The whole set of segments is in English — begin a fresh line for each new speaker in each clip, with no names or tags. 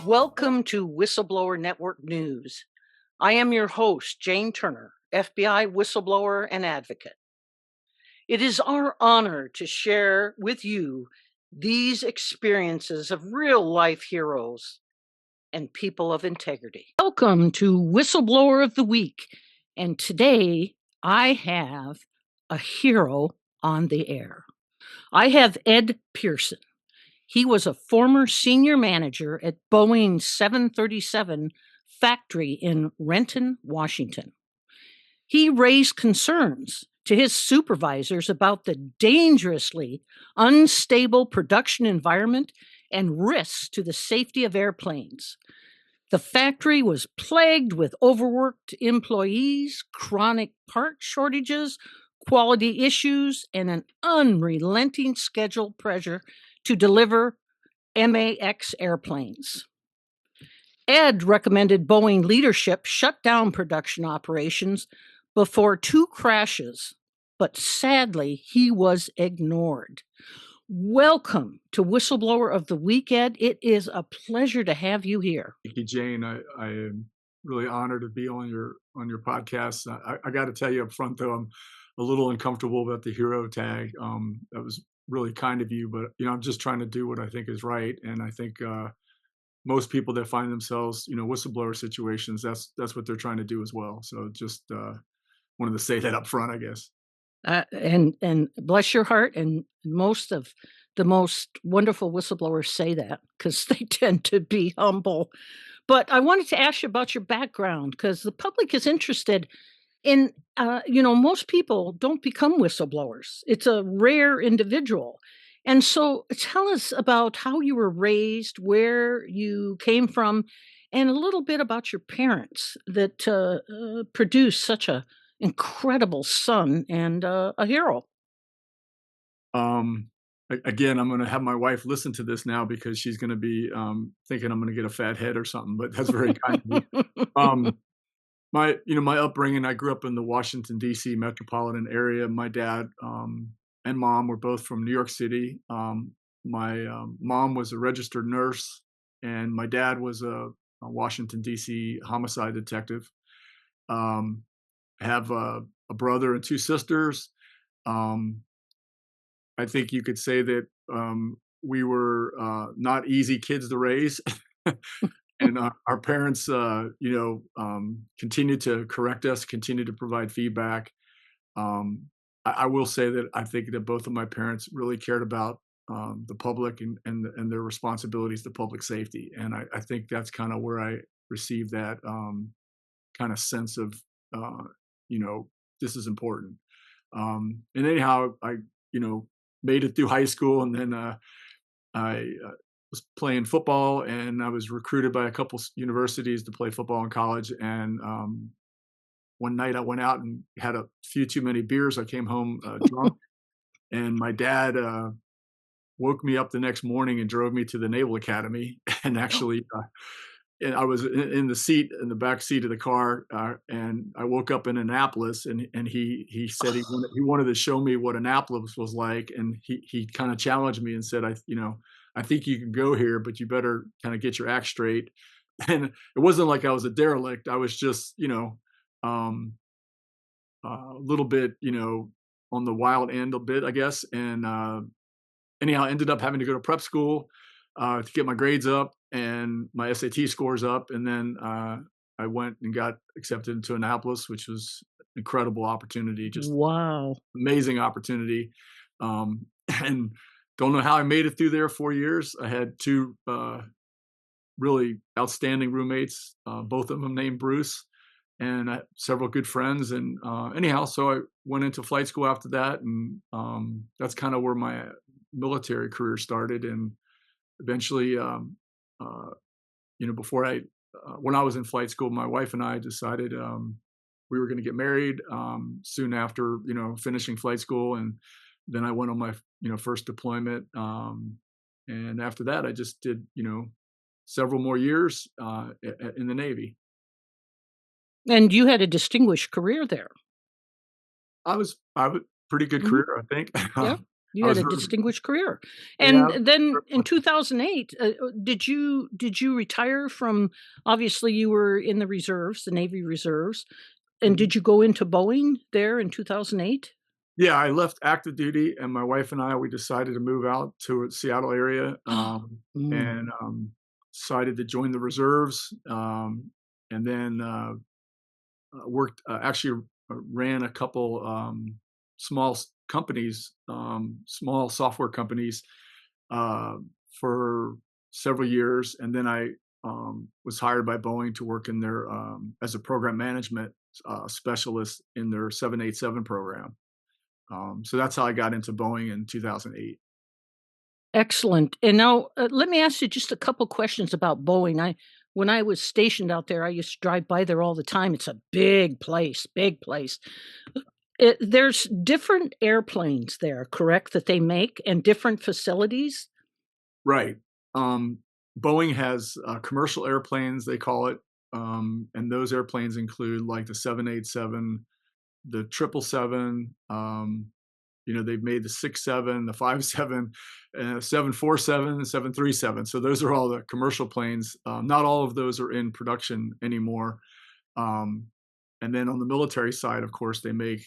Welcome to Whistleblower Network News. I am your host, Jane Turner, FBI whistleblower and advocate. It is our honor to share with you these experiences of real life heroes and people of integrity. Welcome to Whistleblower of the Week. And today I have a hero on the air. I have Ed Pierson. He was a former senior manager at Boeing 737 factory in Renton, Washington. He raised concerns to his supervisors about the dangerously unstable production environment and risks to the safety of airplanes. The factory was plagued with overworked employees, chronic part shortages, quality issues, and an unrelenting schedule pressure to deliver MAX airplanes. Ed recommended Boeing leadership shut down production operations before 2 crashes, but sadly, he was ignored. Welcome to Whistleblower of the Week, Ed. It is a pleasure to have you here.
Thank you, Jane. I am really honored to be on your podcast. I got to tell you up front, though, I'm a little uncomfortable about the hero tag. That was really kind of you, but I'm just trying to do what I think is right, and I think most people that find themselves whistleblower situations, that's what they're trying to do as well. So just wanted to say that up front, I guess.
And bless your heart, and most of the most wonderful whistleblowers say that because they tend to be humble. But I wanted to ask you about your background because the public is interested in, most people don't become whistleblowers. It's a rare individual. And so tell us about how you were raised, where you came from, and a little bit about your parents that produced such a incredible son and a hero.
Again, I'm going to have my wife listen to this now because she's going to be thinking I'm going to get a fat head or something, but that's very kind of you. My upbringing, I grew up in the Washington, D.C. metropolitan area. My dad and mom were both from New York City. My mom was a registered nurse, and my dad was a Washington, D.C. homicide detective. I have a brother and 2 sisters. I think you could say that we were not easy kids to raise. And our parents, continued to correct us, continued to provide feedback. I will say that I think that both of my parents really cared about the public and their responsibilities to public safety. And I think that's kind of where I received that kind of sense of, this is important. And anyhow, I, made it through high school, and then I was playing football, and I was recruited by a couple universities to play football in college. And one night I went out and had a few too many beers. I came home drunk, and my dad woke me up the next morning and drove me to the Naval Academy. And actually, and I was in the back seat of the car, and I woke up in Annapolis, and he said he wanted to show me what Annapolis was like, and he kind of challenged me and said, I think you can go here, but you better kind of get your act straight. And it wasn't like I was a derelict. I was just, a little bit, on the wild end a bit, I guess. And anyhow, I ended up having to go to prep school to get my grades up and my SAT scores up. And then I went and got accepted into Annapolis, which was an incredible opportunity, just
Wow.
amazing opportunity. And don't know how I made it through there 4 years. I had 2 really outstanding roommates, both of them named Bruce, and several good friends. And anyhow, so I went into flight school after that, and that's kind of where my military career started. And eventually, before when I was in flight school, my wife and I decided we were going to get married soon after, finishing flight school. And then I went on my, first deployment. And after that, I just did, several more years in the Navy.
And you had a distinguished career there.
I was pretty good career, I think.
Yeah. You
I
had
was
a
very,
distinguished career.
yeah,
And then
very
in
fortunate.
2008, did you retire from, obviously you were in the reserves, the Navy reserves, and
Mhm.
did you go into Boeing there in 2008?
Yeah, I left active duty, and my wife and I, we decided to move out to a Seattle area,
Mm.
and, decided to join the reserves, and then, worked actually ran a couple small companies, small software companies uh, for several years, and then I was hired by Boeing to work in their as a program management specialist in their 787 program. So that's how I got into Boeing in 2008.
Excellent. And now, let me ask you just a couple questions about Boeing. When I was stationed out there, I used to drive by there all the time. It's a big place, big place. There's different airplanes there, correct, that they make and different facilities?
Right. Um, Boeing has commercial airplanes, they call it, and those airplanes include like the 787, the 777. They've made the 6.7, the 5.7, 747, 737. So those are all the commercial planes. Not all of those are in production anymore. Um, and then on the military side, of course, they make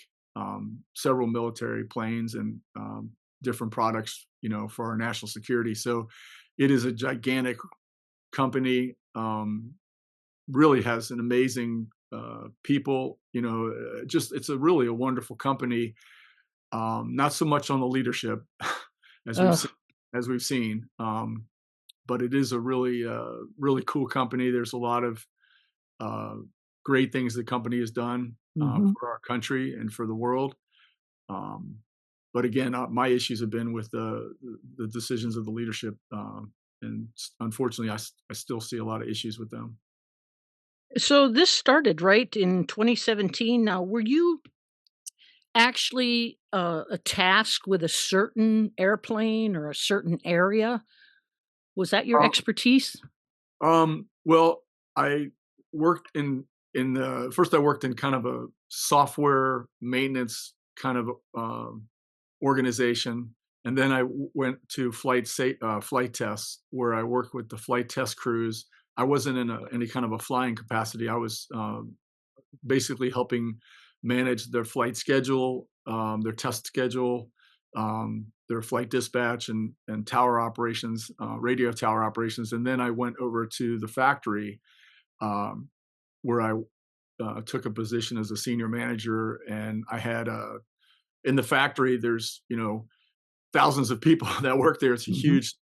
several military planes and different products, for our national security. So it is a gigantic company. Really has an amazing people. Just it's a really a wonderful company. Not so much on the leadership as we've seen,
Ugh.
but it is a really really cool company. There's a lot of uh, great things the company has done
Mhm.
for our country and for the world. Um, but again, my issues have been with the decisions of the leadership, and unfortunately, I still see a lot of issues with them.
So this started, right, in 2017. Now, were you actually, a task with a certain airplane or a certain area? Was that your
Uh,
expertise?
well, I worked in the first. I worked in kind of a software maintenance kind of organization, and then I went to flight tests where I worked with the flight test crews. I wasn't in any kind of a flying capacity. I was basically helping manage their flight schedule, their test schedule, their flight dispatch and tower operations, radio tower operations. And then I went over to the factory um, where I took a position as a senior manager, and I had in the factory. There's thousands of people that work there. It's a
Mhm.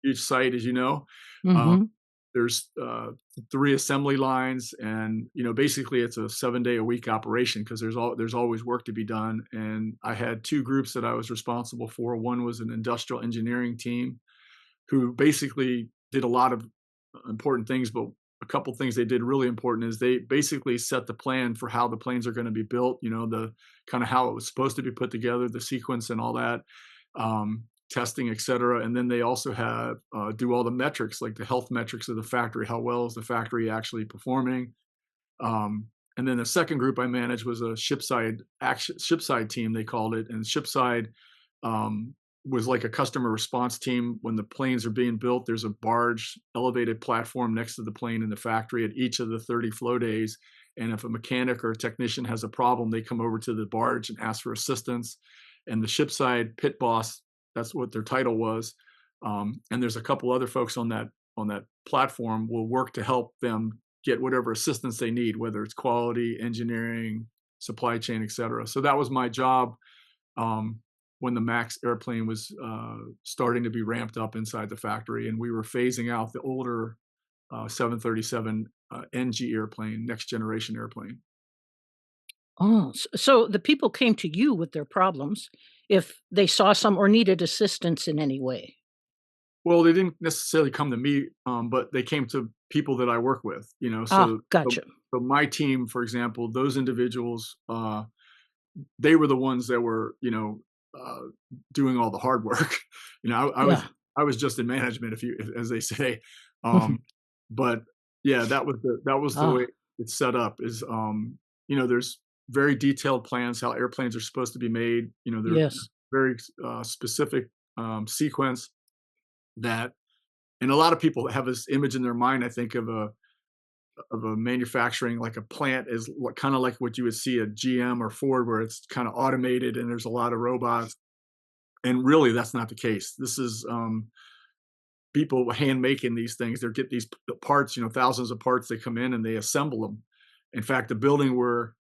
huge site, as you know. Uh,
Mhm.
there's 3 assembly lines, and basically it's a 7-day a week operation because there's always work to be done. And I had 2 groups that I was responsible for. One was an industrial engineering team who basically did a lot of important things, but a couple things they did really important is they basically set the plan for how the planes are going to be built. The kind of how it was supposed to be put together, the sequence and all that, testing, et cetera. And then they also have do all the metrics, like the health metrics of the factory. How well is the factory actually performing? Um, and then the second group I managed was a shipside team, they called it. And shipside um, was like a customer response team. When the planes are being built, there's a barge elevated platform next to the plane in the factory at each of the 30 flow days. And if a mechanic or a technician has a problem, they come over to the barge and ask for assistance. And the shipside pit boss, that's what their title was. And there's a couple other folks on that platform will work to help them get whatever assistance they need, whether it's quality, engineering, supply chain, et cetera. So that was my job um, when the MAX airplane was starting to be ramped up inside the factory, and we were phasing out the older 737 NG airplane, next generation airplane.
Oh, so the people came to you with their problems if they saw some or needed assistance in any way?
Well, they didn't necessarily come to me, but they came to people that I work with.
Ah,
So,
gotcha.
so my team, for example, those individuals, they were the ones that were, uh, doing all the hard work. I was
Yeah.
just in management, as they say. Um, but yeah, that was the way
Ah,
it's set up. There's very detailed plans how airplanes are supposed to be made. They're
yes.
very specific sequence that, and a lot of people have this image in their mind, I think, of a manufacturing, like a plant is what kind of like what you would see at GM or Ford, where it's kind of automated and there's a lot of robots. And really, that's not the case. This is people hand making these things. They get these parts, thousands of parts. They come in and they assemble them. In fact, the building where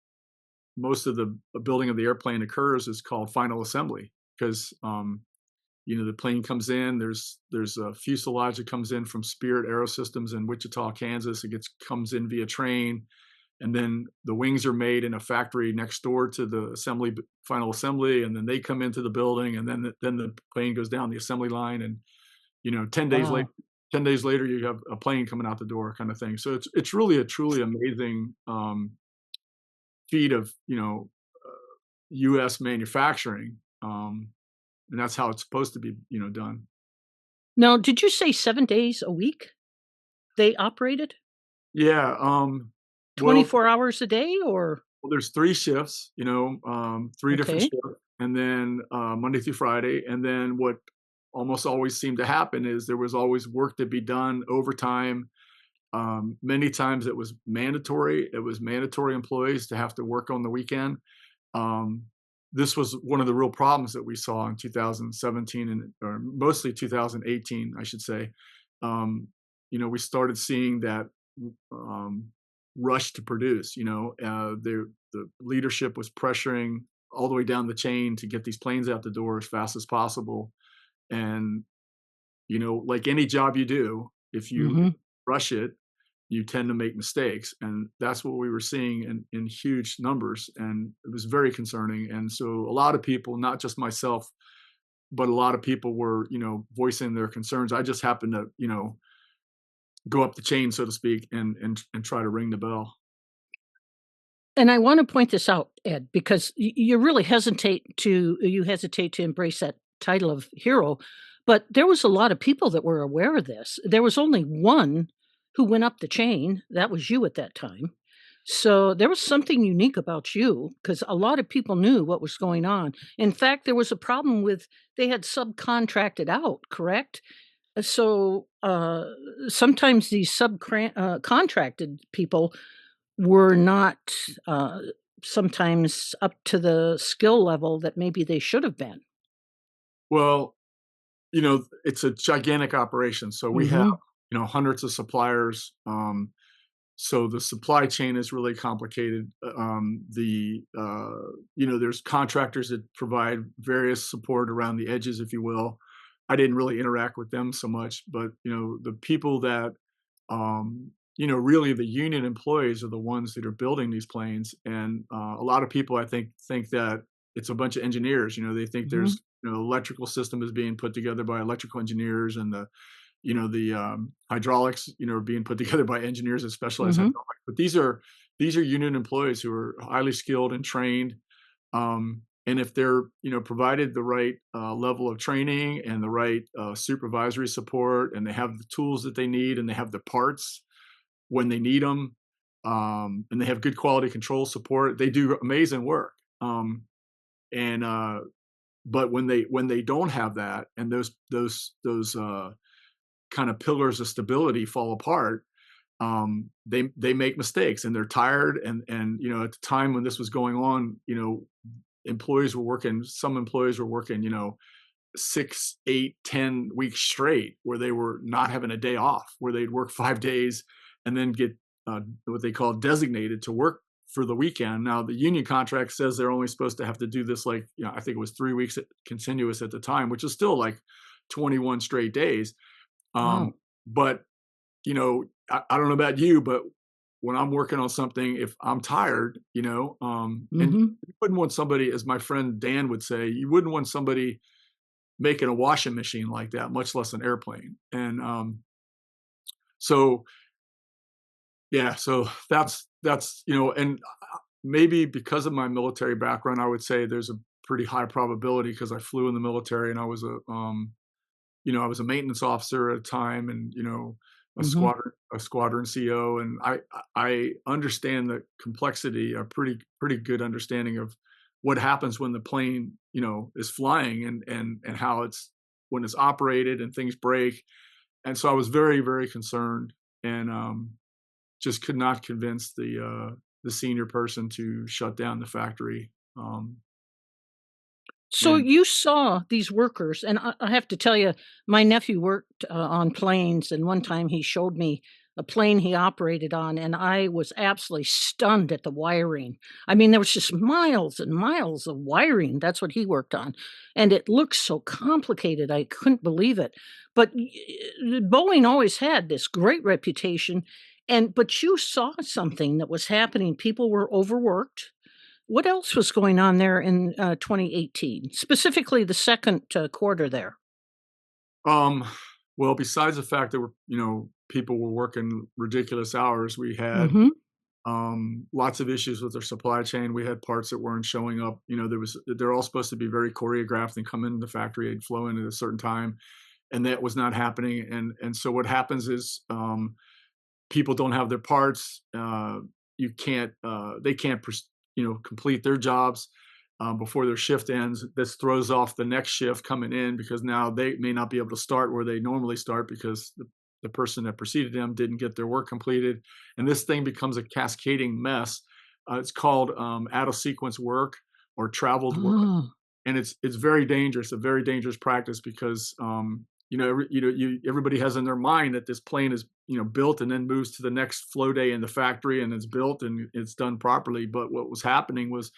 most of the building of the airplane occurs is called final assembly because the plane comes in. There's a fuselage that comes in from Spirit Aerosystems in Wichita, Kansas. It comes in via train, and then the wings are made in a factory next door to the final assembly, and then they come into the building, and then the plane goes down the assembly line, and 10 days later.
Wow.
10 days later, you have a plane coming out the door, kind of thing. So it's really a truly amazing feat of U.S. manufacturing, and that's how it's supposed to be done.
Now, did you say 7 days a week they operated?
Yeah. Well,
24 hours a day or
there's 3 shifts, three different
okay.
shifts, and then Monday through Friday. And then what almost always seemed to happen is there was always work to be done, overtime. Many times it was mandatory. It was mandatory employees to have to work on the weekend. Um, this was one of the real problems that we saw in 2017 or mostly 2018, I should say. We started seeing that um, rush to produce. The leadership was pressuring all the way down the chain to get these planes out the door as fast as possible. And like any job you do, if you
Mhm.
rush it, you tend to make mistakes. And that's what we were seeing in huge numbers. And it was very concerning. And so a lot of people, not just myself, but a lot of people were, voicing their concerns. I just happened to, go up the chain, so to speak, and try to ring the bell.
And I wanna point this out, Ed, because you really hesitate to embrace that title of hero, but there was a lot of people that were aware of this. There was only one who went up the chain, that was you at that time. So, there was something unique about you because a lot of people knew what was going on. In fact, there was a problem with they had subcontracted out, correct? Sometimes these contracted people were not, uh, sometimes up to the skill level that maybe they should have been.
Well, it's a gigantic operation. So we have,
Mhm,
hundreds of suppliers. So the supply chain is really complicated. There's contractors that provide various support around the edges, if you will. I didn't really interact with them so much, but the people that, really the union employees are the ones that are building these planes, and a lot of people I think that it's a bunch of engineers. They think
mhm,
there's electrical system is being put together by electrical engineers, and the hydraulics, are being put together by engineers that specialize in
mhm,
hydraulics. But these are union employees who are highly skilled and trained. And if they're, provided the right level of training and the right supervisory support, and they have the tools that they need, and they have the parts when they need them, and they have good quality control support, they do amazing work. And But when they don't have that, and those kind of pillars of stability fall apart, they make mistakes, and they're tired. And at the time when this was going on, some employees were working, 6, 8, 10 weeks straight, where they were not having a day off, where they'd work 5 days and then get what they call designated to work for the weekend. Now the union contract says they're only supposed to have to do this, like, I think it was 3 weeks continuous at the time, which is still like 21 straight days.
wow,
um, but I don't know about you, but when I'm working on something, if I'm tired, and
mhm.
you wouldn't want somebody, as my friend Dan would say, you wouldn't want somebody making a washing machine like that, much less an airplane. And so yeah, so that's and maybe because of my military background, I would say there's a pretty high probability, because I flew in the military, and I was a maintenance officer at a time, and a
Mhm.
squadron CO, and I understand the complexity, a pretty good understanding of what happens when the plane is flying, and how it's when it's operated and things break. And so I was very, very concerned, and just could not convince the senior person to shut down the factory.
So
And
you saw these workers, and I have to tell you, my nephew worked on planes, and one time he showed me a plane he operated on, and I was absolutely stunned at the wiring. I mean, there was just miles and miles of wiring. That's what he worked on, and it looked so complicated. I couldn't believe it. But Boeing always had this great reputation, and but you saw something that was happening. People were overworked. What else was going on there in, 2018, specifically the second, quarter there?
um, well, besides the fact that people were working ridiculous hours, we had
Mhm.
lots of issues with their supply chain. We had parts that weren't showing up. They're all supposed to be very choreographed and come into the factory and flow in at a certain time, and that was not happening. And so what happens is, people don't have their parts. You can't They can't complete their jobs before their shift ends. This throws off the next shift coming in, because now they may not be able to start where they normally start because the person that preceded them didn't get their work completed, and this thing becomes a cascading mess. It's called out of sequence work or traveled work,
Oh.
and it's very dangerous, a very dangerous practice, because everybody has in their mind that this plane is built and then moves to the next flow day in the factory, and it's built and it's done properly. But what was happening was,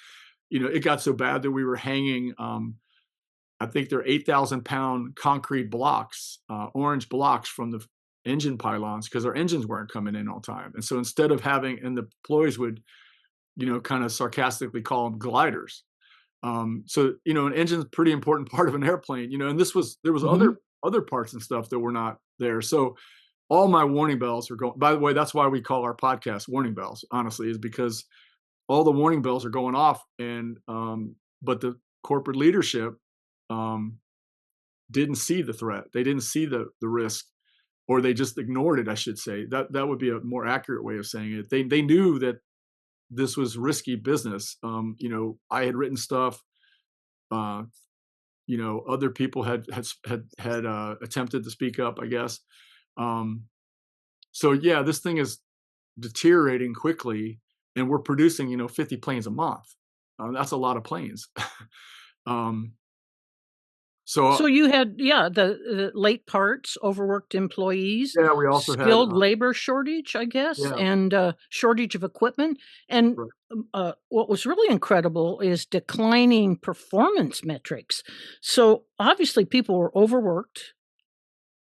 it got so bad that we were hanging, I think they're 8,000-pound concrete blocks, orange blocks from the engine pylons, because our engines weren't coming in on time. And so instead of having, and the employees would kind of sarcastically call them gliders. So an engine's a pretty important part of an airplane, and there was
Mhm.
other parts and stuff that were not there. So all my warning bells are going. By the way, that's why we call our podcast Warning Bells. Honestly, is because all the warning bells are going off, and but the corporate leadership um, didn't see the threat. They didn't see the risk, or they just ignored it. I should say that would be a more accurate way of saying it. They knew that this was risky business. I had written stuff. Uh, Other people had attempted to speak up, I guess. Um, so yeah, this thing is deteriorating quickly, and we're producing 50 planes a month. That's a lot of planes. um, so
So you had, yeah, the late parts, overworked employees,
yeah, we also had
skilled labor shortage, I guess,
yeah,
and, shortage of equipment, and,
right.
what was really incredible is declining performance metrics. So, obviously, people were overworked,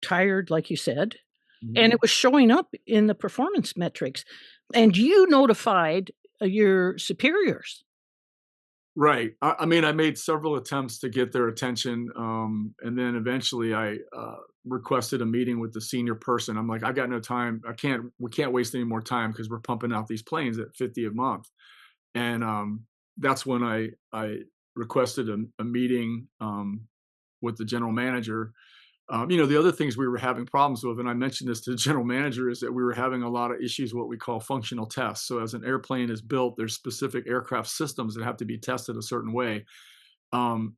tired, like you said, and
Mhm.
it was showing up in the performance metrics, and you notified, your superiors.
Right. I mean, I made several attempts to get their attention, and then eventually I requested a meeting with the senior person. I'm like, I got no time. We can't waste any more time, because we're pumping out these planes at 50 a month. And that's when I requested a meeting with the general manager. The other things we were having problems with, and I mentioned this to the general manager, is that we were having a lot of issues, what we call functional tests. So as an airplane is built, there's specific aircraft systems that have to be tested a certain way. And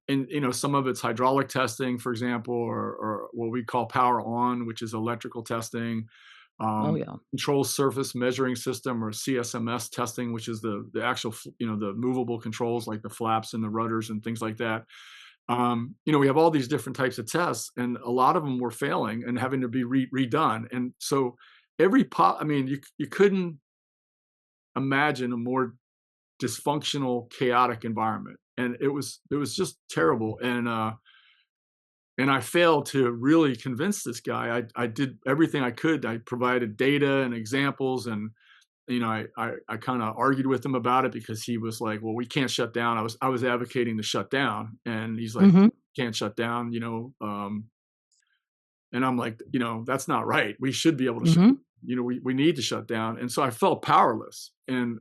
some of it's hydraulic testing, for example, or what we call power on, which is electrical testing.
Oh, yeah.
Control surface measuring system, or CSMS testing, which is the actual the movable controls like the flaps and the rudders and things like that. We have all these different types of tests, and a lot of them were failing and having to be redone. And so I mean, you couldn't imagine a more dysfunctional, chaotic environment, and it was just terrible. And I failed to really convince this guy. I did everything I could. I provided data and examples, and I kind of argued with him about it, because he was like, "Well, we can't shut down." I was advocating to shut down, and he's like,
Mhm,
"Can't shut down," and I'm like, "That's not right. We should be able to shut.
mhm,
We need to shut down." And so I felt powerless. And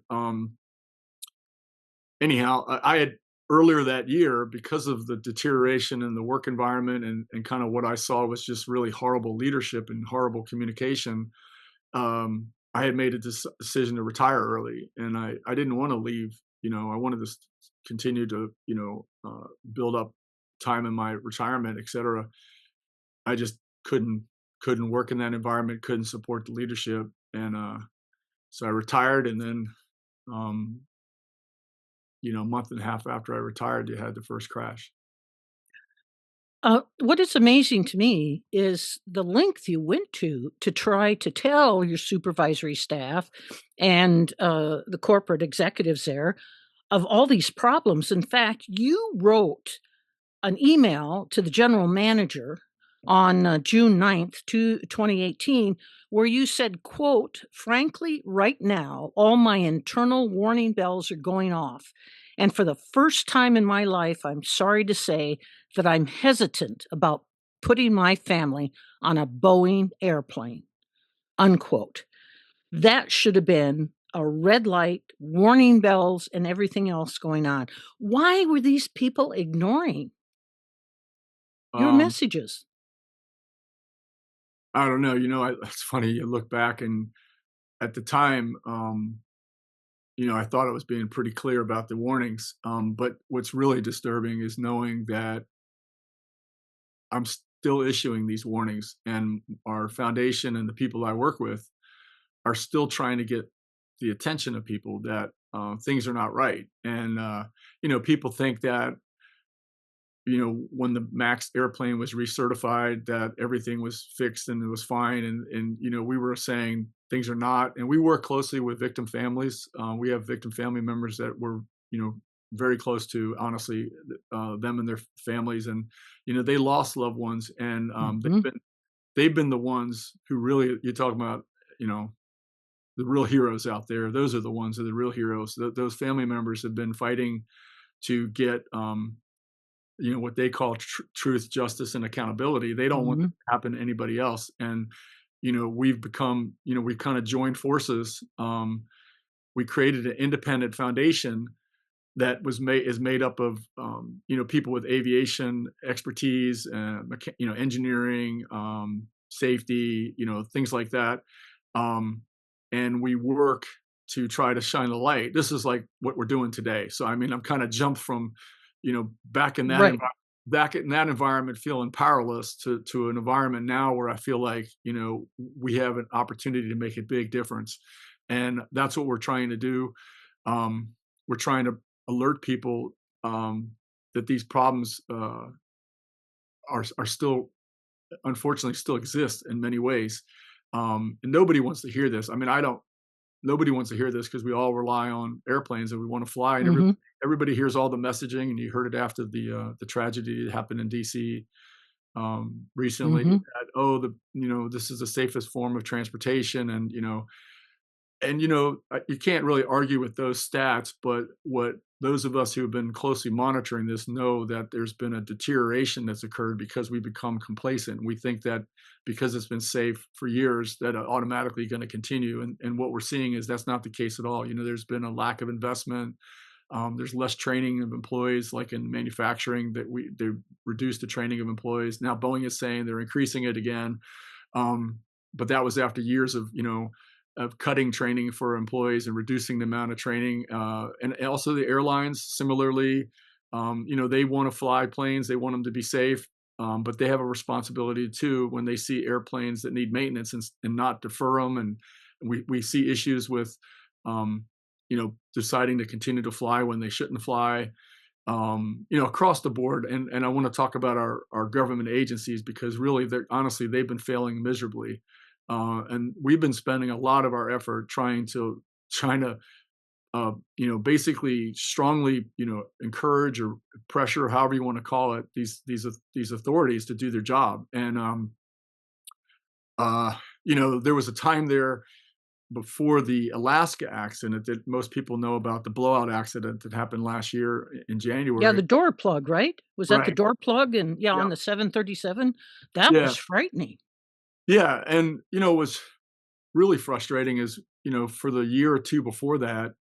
anyhow, I had earlier that year, because of the deterioration in the work environment, and kind of what I saw was just really horrible leadership and horrible communication. I had made a decision to retire early, and I didn't want to leave. I wanted to continue to build up time in my retirement, etc. I just couldn't work in that environment, couldn't support the leadership, and so I retired, and then um, a month and a half after I retired, they had the first crash.
What is amazing to me is the length you went to try to tell your supervisory staff and the corporate executives there of all these problems. In fact, you wrote an email to the general manager on June 9th, 2018, where you said, quote, frankly, right now, all my internal warning bells are going off. And for the first time in my life, I'm sorry to say that I'm hesitant about putting my family on a Boeing airplane, unquote. That should have been a red light, warning bells, and everything else going on. Why were these people ignoring your
Um,
messages?
I don't know. It's funny. You look back, and at the time, I thought I was being pretty clear about the warnings. But what's really disturbing is knowing that I'm still issuing these warnings, and our foundation and the people I work with are still trying to get the attention of people that things are not right. And people think that when the Max airplane was recertified, that everything was fixed and it was fine. And we were saying things are not. And we work closely with victim families. We have victim family members that we're, very close to, honestly, them and their families. And, they lost loved ones, and
Mhm,
they've been the ones who really, you're talking about, you know, the real heroes out there. Those are the ones that are the real heroes. Those family members have been fighting to get, what they call truth, justice, and accountability. They don't want
mhm,
that to happen to anybody else. And, we've become, we've kind of joined forces. We created an independent foundation that is made up of, people with aviation expertise, engineering, safety, things like that. Um, and we work to try to shine a light. This is like what we're doing today. So I mean, I'm kind of jumped from,
right,
back in that environment feeling powerless to an environment now where I feel like, we have an opportunity to make a big difference. And that's what we're trying to do. We're trying to alert people, that these problems, are still, unfortunately, still exist in many ways. And nobody wants to hear this. I mean, I don't. Nobody wants to hear this because we all rely on airplanes and we want to fly. And
mhm,
everybody hears all the messaging, and you heard it after the tragedy that happened in DC, recently.
mhm,
That, oh, this is the safest form of transportation, and you can't really argue with those stats, but what those of us who have been closely monitoring this know that there's been a deterioration that's occurred because we become complacent. We think that because it's been safe for years, that automatically going to continue. And what we're seeing is that's not the case at all. There's been a lack of investment. There's less training of employees, like in manufacturing, that they reduced the training of employees. Now Boeing is saying they're increasing it again. Um, but that was after years of cutting training for employees and reducing the amount of training. And also the airlines, similarly, they want to fly planes, they want them to be safe, but they have a responsibility too when they see airplanes that need maintenance, and not defer them. And we see issues with, deciding to continue to fly when they shouldn't fly, across the board. And I want to talk about our government agencies, because really, honestly, they've been failing miserably. And we've been spending a lot of our effort trying to basically strongly, encourage or pressure, however you want to call it, these authorities to do their job. And there was a time there before the Alaska accident that most people know about, the blowout accident that happened last year in
yeah,
January.
the door plug, right? Was that the
Right.
door plug and yeah,
Yeah.
on the 737? That
Yeah.
was frightening.
Yeah. And, what was really frustrating is, for the year or two before that,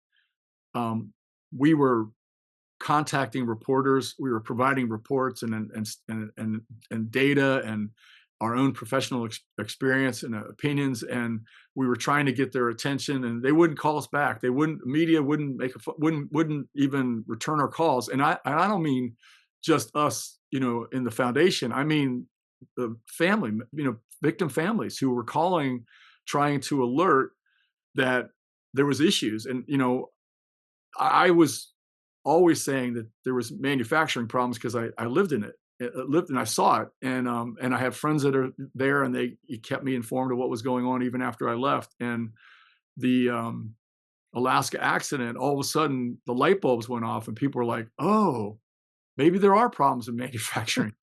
um, we were contacting reporters, we were providing reports and data and our own professional experience and opinions, and we were trying to get their attention, and they wouldn't call us back. They wouldn't. Media wouldn't wouldn't even return our calls. And I don't mean just us, in the foundation. I mean family, victim families who were calling, trying to alert that there was issues. And, I was always saying that there was manufacturing problems because I lived in it. Lived and I saw it, and I have friends that are there, and they kept me informed of what was going on even after I left. And the Alaska accident, all of a sudden the light bulbs went off, and people were like, "Oh, maybe there are problems in manufacturing."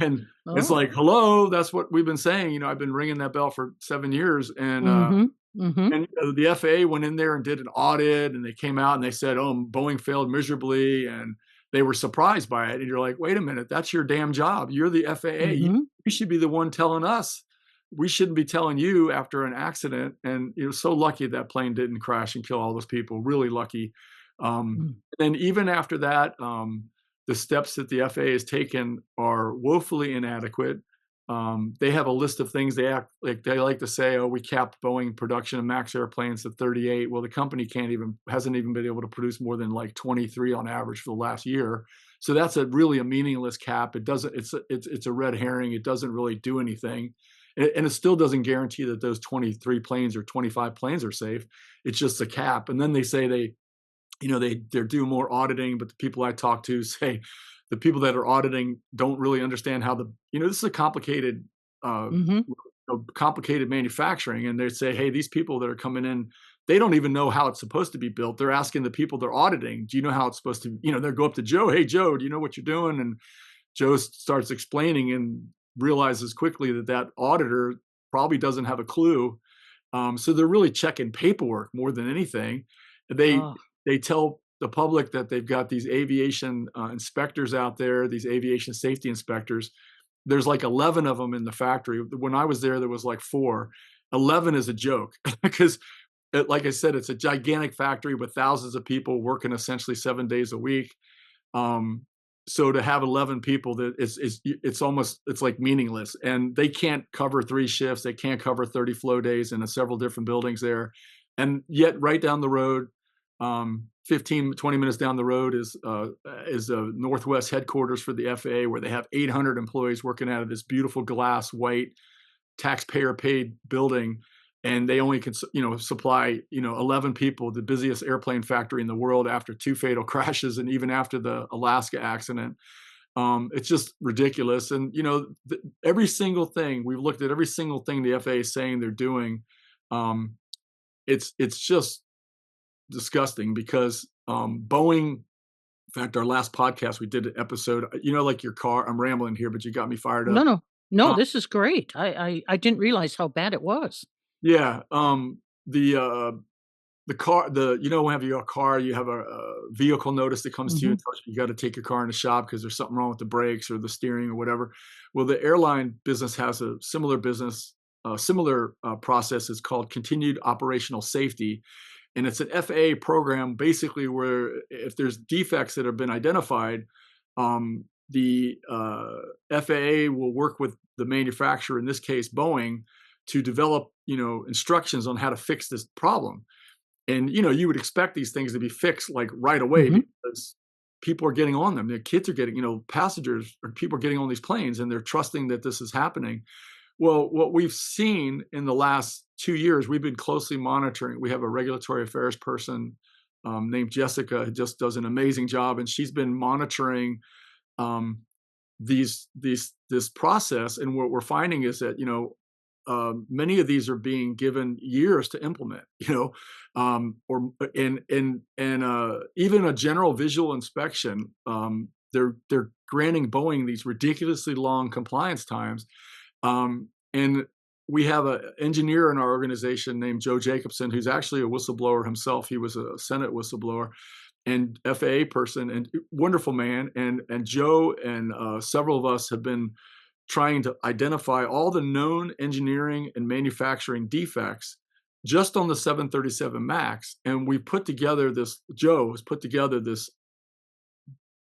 And it's
Oh.
like, hello, that's what we've been saying. I've been ringing that bell for 7 years,
Mhm. Mhm.
and the FAA went in there and did an audit, and they came out and they said, "Oh, Boeing failed miserably," and they were surprised by it. And you're like, "Wait a minute, that's your damn job. You're the FAA.
Mhm.
You should be the one telling us. We shouldn't be telling you after an accident." And so lucky that plane didn't crash and kill all those people. Really lucky.
Mm.
And then even after that, the steps that the FAA has taken are woefully inadequate. They have a list of things they like to say, "Oh, we capped Boeing production of MAX airplanes at 38." Well, the company hasn't even been able to produce more than like 23 on average for the last year. So that's really a meaningless cap. It doesn't. It's a red herring. It doesn't really do anything, and it still doesn't guarantee that those 23 planes or 25 planes are safe. It's just a cap. And then they say they're doing more auditing, but the people I talk to say the people that are auditing don't really understand how this is a uh,
Mhm.
complicated manufacturing. And they say, hey, these people that are coming in, they don't even know how it's supposed to be built. They're asking the people they're auditing, do you know how it's supposed to, they'll go up to Joe, "Hey, Joe, do you know what you're doing?" And Joe starts explaining and realizes quickly that that auditor probably doesn't have a clue. So they're really checking paperwork more than anything. They
Oh.
they tell the public that they've got these aviation inspectors out there, these aviation safety inspectors. There's like 11 of them in the factory. When I was there was like 4. 11 is a joke because, like I said, it's a gigantic factory with thousands of people working essentially 7 days a week. Um, so to have 11 people, that it's like meaningless, and they can't cover 3 shifts. They can't cover 30 flow days in several different buildings there. And yet right down the road, 15, 20 minutes down the road is Northwest headquarters for the FAA, where they have 800 employees working out of this beautiful glass white taxpayer paid building, and they only can supply 11 people, the busiest airplane factory in the world, after 2 fatal crashes and even after the Alaska accident. It's just ridiculous. And every single thing we've looked at, every single thing the FAA is saying they're doing, um, it's just disgusting. Because Boeing, in fact, our last podcast, we did an episode, like your car. I'm rambling here, but you got me fired
No,
up.
no. No,
Uh,
this is great. I didn't realize how bad it was.
yeah. The car, whenever you have a car, you have a vehicle notice that comes to you and
Mhm.
tells you got to take your car in the shop because there's something wrong with the brakes or the steering or whatever. Well, the airline business has a similar process. It's called continued operational safety. And it's an FAA program basically where if there's defects that have been identified, the FAA will work with the manufacturer, in this case Boeing, to develop instructions on how to fix this problem. And you would expect these things to be fixed like right away,
Mhm.
because people are getting on them. Their kids are getting, passengers or people are getting on these planes, and they're trusting that this is happening. Well, what we've seen in the last 2 years, we've been closely monitoring. We have a regulatory affairs person named Jessica, who just does an amazing job, and she's been monitoring um, this process. And what we're finding is that many of these are being given years to implement. Or and even a general visual inspection. They're granting Boeing these ridiculously long compliance times. And we have an engineer in our organization named Joe Jacobson, who's actually a whistleblower himself. He was a Senate whistleblower and FAA person, and wonderful man. And Joe and several of us have been trying to identify all the known engineering and manufacturing defects just on the 737 MAX. And we put together this, Joe has put together this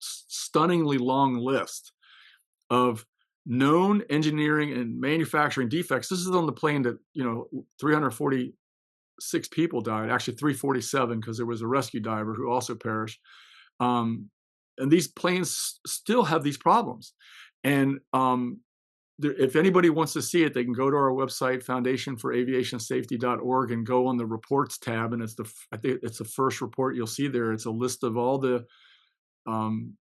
stunningly long list of known engineering and manufacturing defects. This is on the plane that, 346 people died, actually 347, because there was a rescue diver who also perished. And these planes still have these problems. And if anybody wants to see it, they can go to our website, foundationforaviationsafety.org, and go on the reports tab. And I think it's the first report you'll see there. It's a list of all the um,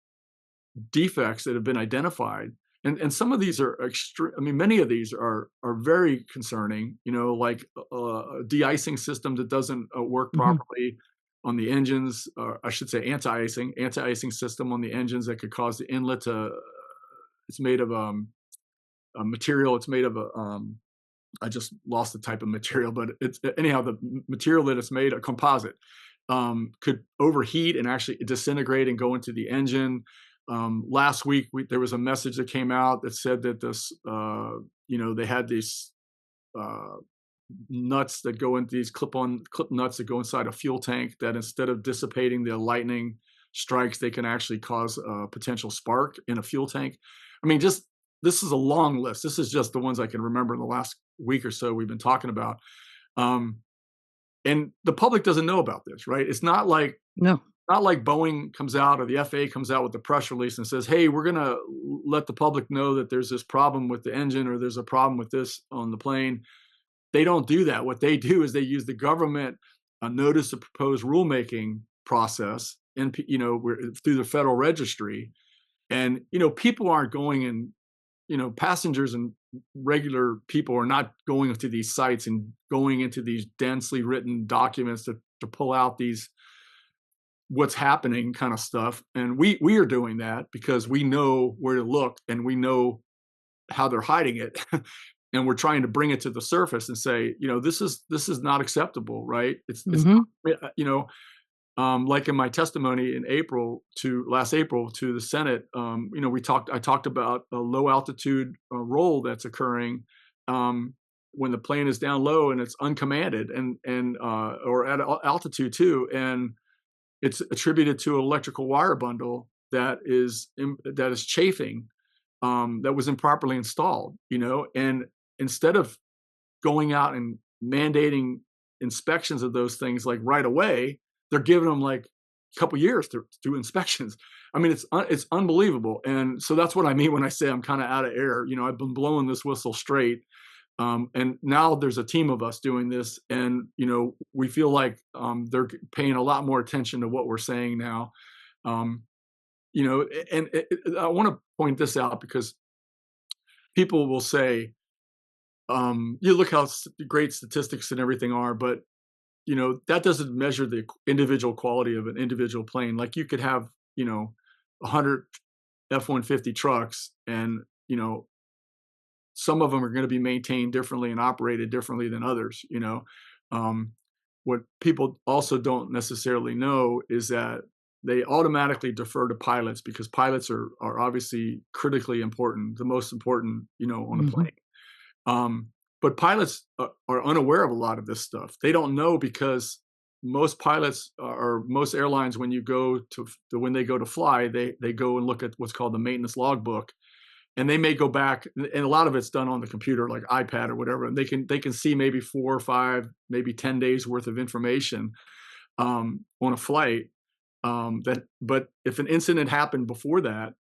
defects that have been identified. And some of these are extreme. I mean, many of these are very concerning, like a de-icing system that doesn't work
Mhm.
properly on the engines, or I should say anti-icing system on the engines that could cause the inlet to, it's made of a material, it's made of I just lost the type of material, but it's anyhow, the material that it's made, a composite, could overheat and actually disintegrate and go into the engine. Last week, there was a message that came out that said that they had these uh, nuts that go into these clip nuts that go inside a fuel tank that instead of dissipating the lightning strikes, they can actually cause a potential spark in a fuel tank. I mean, just this is a long list. This is just the ones I can remember in the last week or so we've been talking about. Um, and the public doesn't know about this, right? It's
No.
not like Boeing comes out or the FAA comes out with a press release and says, "Hey, we're going to let the public know that there's this problem with the engine or there's a problem with this on the plane." They don't do that. What they do is they use the government notice of proposed rulemaking process, and through the Federal Registry, and people aren't going, and passengers and regular people are not going to these sites and going into these densely written documents to pull out these what's happening kind of stuff. And we are doing that because we know where to look and we know how they're hiding it. And we're trying to bring it to the surface and say, this is not acceptable, right? It's
Mhm.
not, like in my testimony in last April to the Senate, I talked about a low altitude roll that's occurring when the plane is down low and it's uncommanded, and or at altitude too, and it's attributed to an electrical wire bundle that is chafing, that was improperly installed, and instead of going out and mandating inspections of those things like right away, they're giving them like a couple years to do inspections. I mean, it's unbelievable, and so that's what I mean when I say I'm kind of out of air. I've been blowing this whistle straight, and now there's a team of us doing this, and we feel like they're paying a lot more attention to what we're saying now. Um, and I want to point this out because people will say, you look how great statistics and everything are, but that doesn't measure the individual quality of an individual plane. Like you could have 100 F-150 trucks, and some of them are going to be maintained differently and operated differently than others. Um, what people also don't necessarily know is that they automatically defer to pilots because pilots are obviously critically important, the most important, on a
Mhm.
plane. Um, but pilots are unaware of a lot of this stuff. They don't know because most pilots or most airlines, when when they go to fly, they go and look at what's called the maintenance logbook, and they may go back, and a lot of it's done on the computer, like iPad or whatever, and they can see maybe 4 or 5, maybe 10 days worth of information on a flight. But if an incident happened before that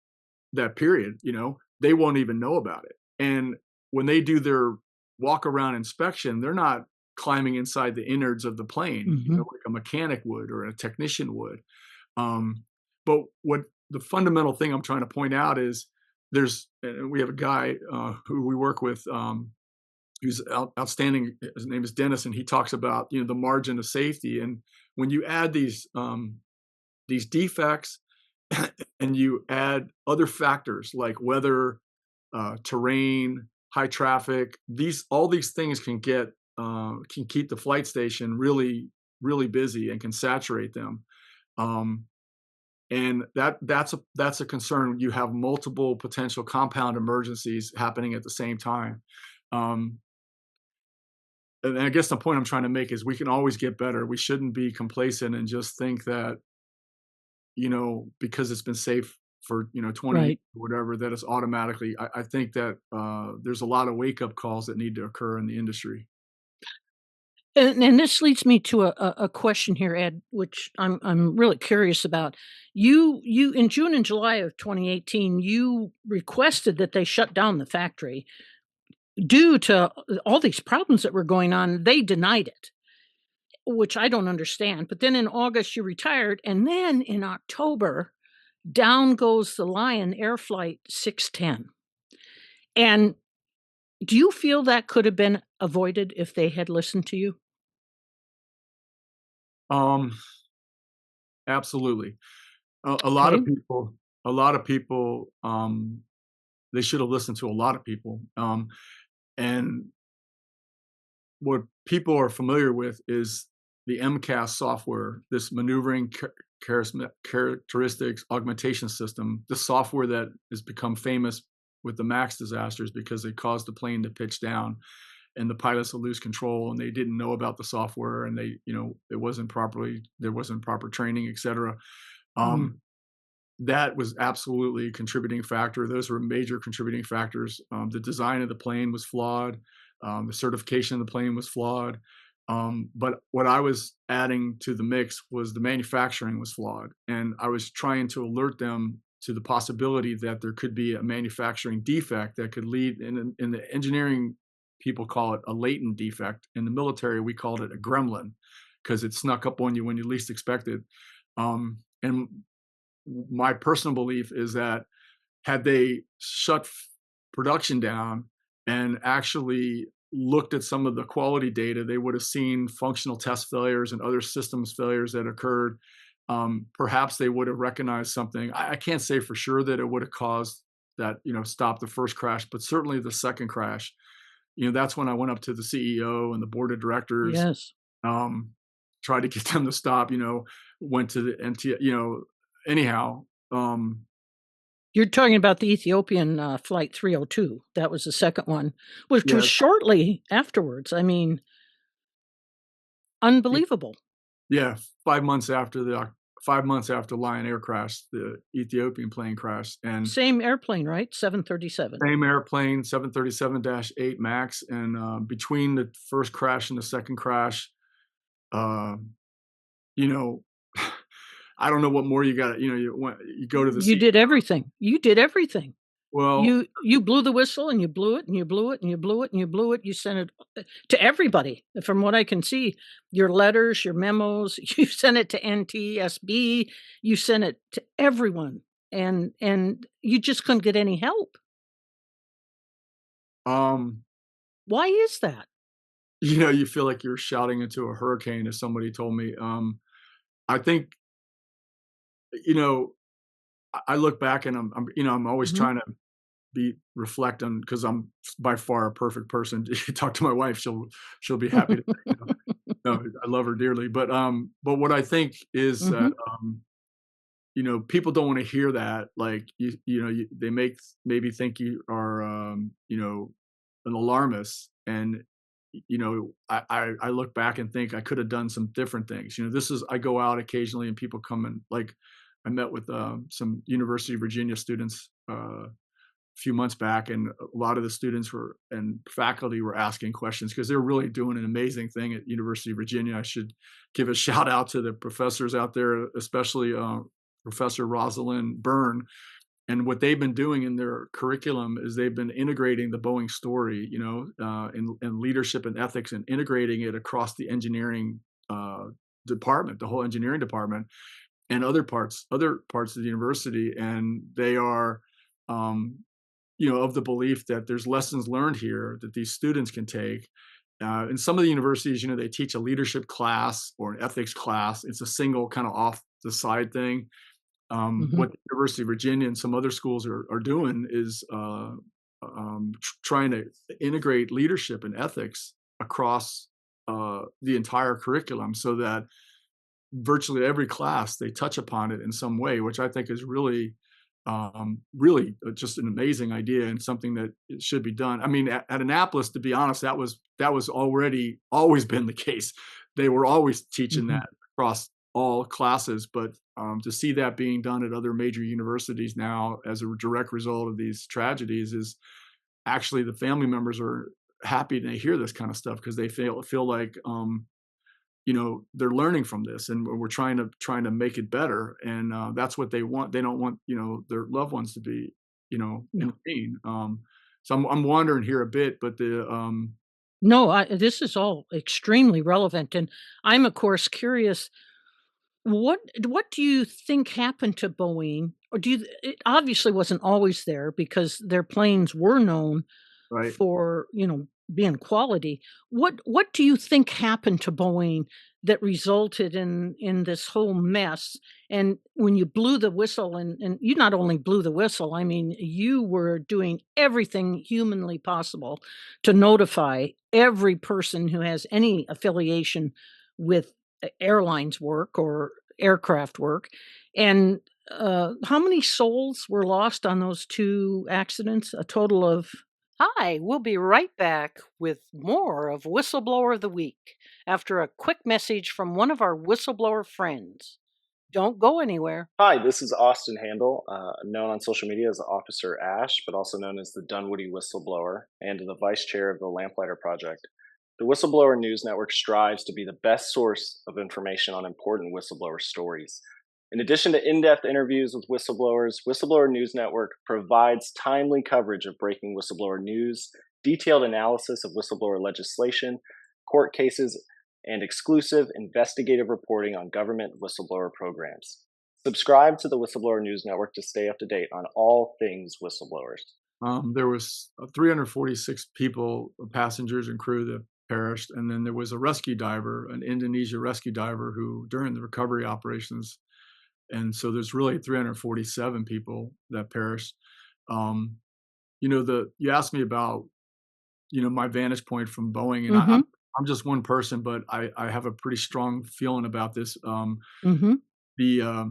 period, they won't even know about it. And when they do their walk around inspection, they're not climbing inside the innards of the plane,
Mhm.
like a mechanic would or a technician would. Um, but what the fundamental thing I'm trying to point out is we have a guy who we work with, who's outstanding. His name is Dennis, and he talks about the margin of safety. And when you add these defects and you add other factors like weather, terrain, high traffic, all these things can keep the flight station really, really busy and can saturate them. Um, and that's a concern. You have multiple potential compound emergencies happening at the same time. Um, and I guess the point I'm trying to make is we can always get better. We shouldn't be complacent and just think that because it's been safe for 20 years
Right.
or whatever, that it's automatically. I think that there's a lot of wake up calls that need to occur in the industry.
And this leads me to a question here, Ed, which I'm really curious about. You in June and July of 2018, you requested that they shut down the factory due to all these problems that were going on. They denied it, which I don't understand. But then in August, you retired, and then in October, down goes the Lion Air Flight 610. And do you feel that could have been avoided if they had listened to you?
Um, Absolutely. A lot
Okay.
of people, a lot of people, they should have listened to a lot of people. And what people are familiar with is the MCAS software, this maneuvering characteristics augmentation system, the software that has become famous with the MAX disasters because they caused the plane to pitch down and the pilots to lose control and they didn't know about the software and there wasn't proper training, etc.
Mm.
Um, that was absolutely a contributing factor. Those were major contributing factors. The design of the plane was flawed. The certification of the plane was flawed. But what I was adding to the mix was the manufacturing was flawed. And I was trying to alert them to the possibility that there could be a manufacturing defect that could lead, in the engineering, people call it a latent defect. In the military, we called it a gremlin because it snuck up on you when you least expected. And my personal belief is that had they shut production down and actually looked at some of the quality data, they would have seen functional test failures and other systems failures that occurred. Perhaps they would have recognized something. I can't say for sure that it would have caused that, stop the first crash, but certainly the second crash. That's when I went up to the CEO and the board of directors,
Yes.
um, tried to get them to stop, went to the NT, anyhow.
You're talking about the Ethiopian Flight 302. That was the second one, which was
Yeah,
shortly afterwards. I mean, unbelievable.
yeah, 5 months after 5 months after Lion Air crashed, the Ethiopian plane crashed, and
Same airplane, right? 737.
same airplane, 737-8 Max, and, between the first crash and the second crash, uh, you know, I don't know what more you got. You go to the
You
sea.
did everything. You did everything.
Well,
You blew the whistle and you blew it and you blew it and you blew it and you blew it. You sent it to everybody. From what I can see, your letters, your memos, you sent it to NTSB, you sent it to everyone. And you just couldn't get any help.
um,
Why is that?
you feel like you're shouting into a hurricane, as somebody told me. I think, you know, I look back and I'm always
Mhm.
trying to be reflect on because I'm by far a perfect person. You talk to my wife, she'll be happy to no, I love her dearly. But what I think is that,
Mhm.
people don't want to hear that. Like they maybe think you are, an alarmist. And I look back and think I could have done some different things. This is I go out occasionally and people come and, like, I met with some University of Virginia students few months back, and a lot of the students were and faculty were asking questions because they're really doing an amazing thing at University of Virginia. I should give a shout out to the professors out there, especially Professor Rosalind Byrne. And what they've been doing in their curriculum is they've been integrating the Boeing story, in leadership and ethics, and integrating it across the engineering department, the whole engineering department, and other parts of the university. And they are, um, of the belief that there's lessons learned here that these students can take. In some of the universities, they teach a leadership class or an ethics class. It's a single kind of off the side thing.
Mhm.
What the University of Virginia and some other schools are doing is trying to integrate leadership and ethics across the entire curriculum, so that virtually every class they touch upon it in some way, which I think is really just an amazing idea and something that it should be done. I mean, at Annapolis, to be honest, that was already always been the case. They were always teaching
Mhm.
that across all classes, but to see that being done at other major universities now as a direct result of these tragedies is actually the family members are. happy to hear this kind of stuff because they feel like they're learning from this, and we're trying to make it better, and that's what they want. They don't want their loved ones to be in
No.
pain. So I'm wandering here a bit, but
No, this is all extremely relevant, and I'm, of course, curious. What do you think happened to Boeing? Or it obviously wasn't always there because their planes were known
right.
for, being quality. What do you think happened to Boeing that resulted in this whole mess? And when you blew the whistle, and you not only blew the whistle, I mean, you were doing everything humanly possible to notify every person who has any affiliation with airlines work or aircraft work. And how many souls were lost on those two accidents? A total of. Hi, we'll be right back with more of Whistleblower of the Week after a quick message from one of our whistleblower friends. Don't go anywhere.
Hi, this is Austin Handel, known on social media as Officer Ash, but also known as the Dunwoody Whistleblower, and the Vice Chair of the Lamplighter Project. The Whistleblower News Network strives to be the best source of information on important whistleblower stories. In addition to in-depth interviews with whistleblowers, Whistleblower News Network provides timely coverage of breaking whistleblower news, detailed analysis of whistleblower legislation, court cases, and exclusive investigative reporting on government whistleblower programs. Subscribe to the Whistleblower News Network to stay up to date on all things whistleblowers.
There was 346 people, passengers and crew that perished, and then there was a rescue diver, an Indonesia rescue diver, who during the recovery operations. And so there's really 347 people that perished. You asked me about, my vantage point from Boeing, and
Mm-hmm.
I'm just one person, but I have a pretty strong feeling about this.
Mm-hmm.
The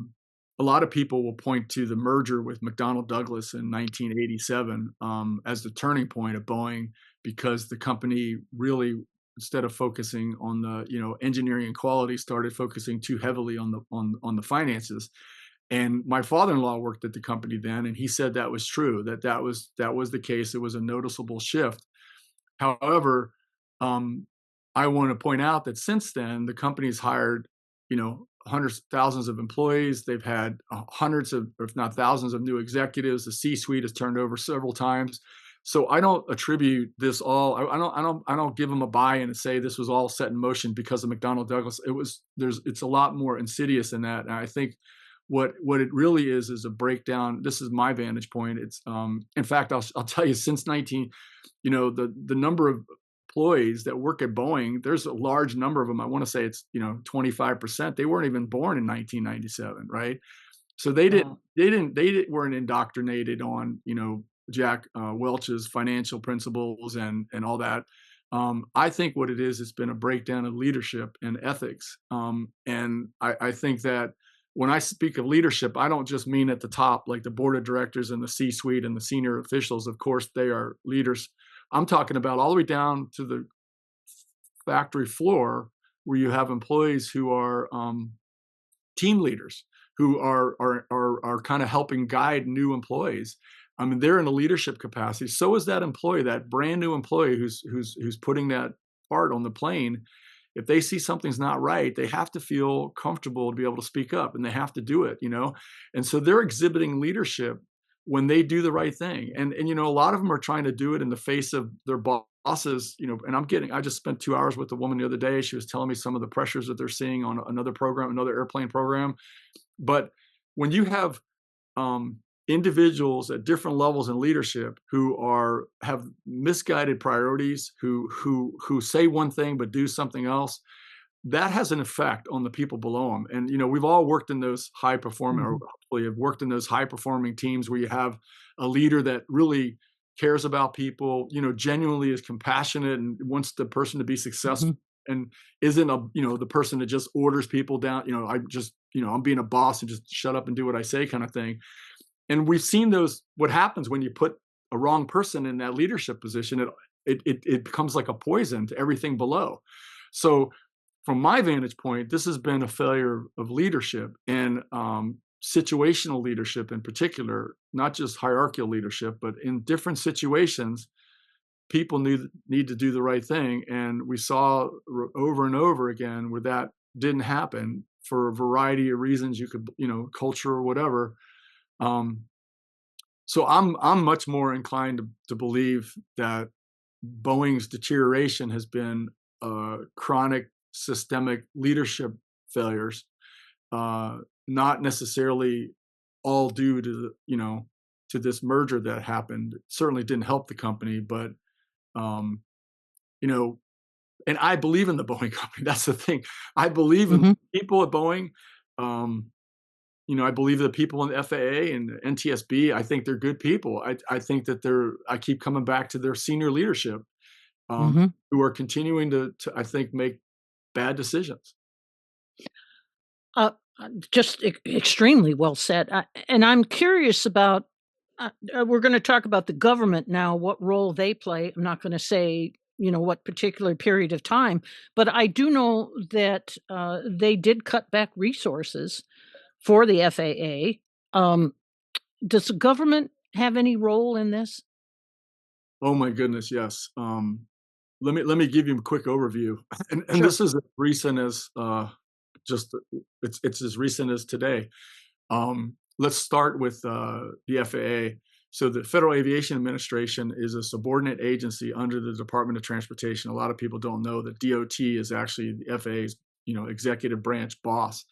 A lot of people will point to the merger with McDonnell Douglas in 1987 as the turning point of Boeing, because the company really, instead of focusing on the engineering and quality, started focusing too heavily on the finances. And my father-in-law worked at the company then, and he said that was true, that was the case. It was a noticeable shift. However, I want to point out that since then, the company's hired, hundreds, thousands of employees. They've had hundreds of, if not thousands, of new executives. The C-suite has turned over several times. So I don't attribute this all. I don't give them a buy-in and say this was all set in motion because of McDonnell Douglas. It's a lot more insidious than that. And I think what it really is a breakdown. This is my vantage point. It's in fact, I'll tell you, since the number of employees that work at Boeing, there's a large number of them. I want to say it's 25%. They weren't even born in 1997, right? So they
Wow.
weren't indoctrinated on Jack Welch's financial principles and all that. I think what it is, it's been a breakdown of leadership and ethics. And I think that when I speak of leadership, I don't just mean at the top, like the board of directors and the C-suite and the senior officials. Of course, they are leaders. I'm talking about all the way down to the factory floor, where you have employees who are team leaders, who are kind of helping guide new employees. I mean, they're in a leadership capacity. So is that employee, that brand new employee who's putting that part on the plane. If they see something's not right, they have to feel comfortable to be able to speak up, and they have to do it, And so they're exhibiting leadership when they do the right thing. And a lot of them are trying to do it in the face of their bosses, and I just spent 2 hours with a woman the other day. She was telling me some of the pressures that they're seeing on another program, another airplane program. But when you have individuals at different levels in leadership who have misguided priorities, who say one thing but do something else, that has an effect on the people below them. And we've all worked in those high performing, or
Mm-hmm.
hopefully have worked in those high performing teams where you have a leader that really cares about people, genuinely is compassionate and wants the person to be successful,
Mm-hmm.
and isn't the person that just orders people down. I'm being a boss and just shut up and do what I say kind of thing. And we've seen what happens when you put a wrong person in that leadership position. It becomes like a poison to everything below. So from my vantage point, this has been a failure of leadership, and situational leadership in particular, not just hierarchical leadership, but in different situations, people need to do the right thing. And we saw over and over again where that didn't happen for a variety of reasons. You could, culture or whatever. So I'm much more inclined to believe that Boeing's deterioration has been chronic systemic leadership failures, not necessarily all due to to this merger that happened. It certainly didn't help the company, but and I believe in the Boeing company. That's the thing. I believe in people at Boeing. I believe the people in the FAA and the NTSB. I think they're good people. I think that I keep coming back to their senior leadership, who are continuing to I think make bad decisions.
Just extremely well said. And I'm curious about. We're going to talk about the government now, what role they play. I'm not going to say, what particular period of time, but I do know that they did cut back resources for the FAA. Does the government have any role in this?
Oh my goodness, yes. Let me give you a quick overview, and
Sure.
this is as recent as it's as recent as today. Let's start with the FAA. So the Federal Aviation Administration is a subordinate agency under the Department of Transportation. A lot of people don't know that DOT is actually the FAA's executive branch boss,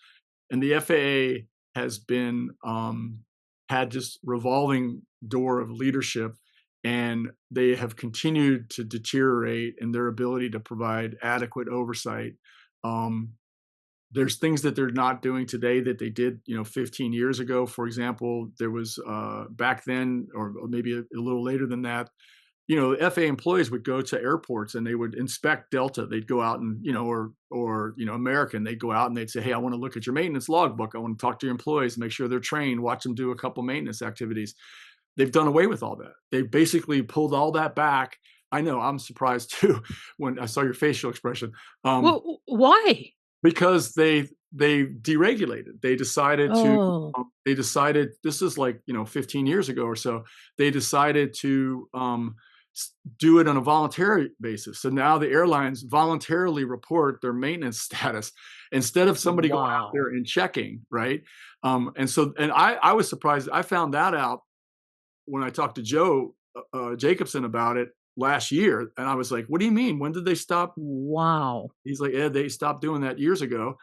and the FAA has been had this revolving door of leadership, and they have continued to deteriorate in their ability to provide adequate oversight. There's things that they're not doing today that they did, 15 years ago. For example, there was back then, or maybe a little later than that, FAA employees would go to airports and they would inspect Delta. They'd go out and, or American, they'd go out and they'd say, hey, I want to look at your maintenance logbook. I want to talk to your employees, make sure they're trained, watch them do a couple maintenance activities. They've done away with all that. They basically pulled all that back. I know, I'm surprised too when I saw your facial expression.
Well, why?
Because they deregulated. They decided
Oh.
this is like 15 years ago or so. They decided to do it on a voluntary basis. So now the airlines voluntarily report their maintenance status instead of somebody going out there and checking, right? And I was surprised. I found that out when I talked to Joe Jacobson about it last year, and I was like, what do you mean? When did they stop?
Wow.
He's like, Ed, they stopped doing that years ago.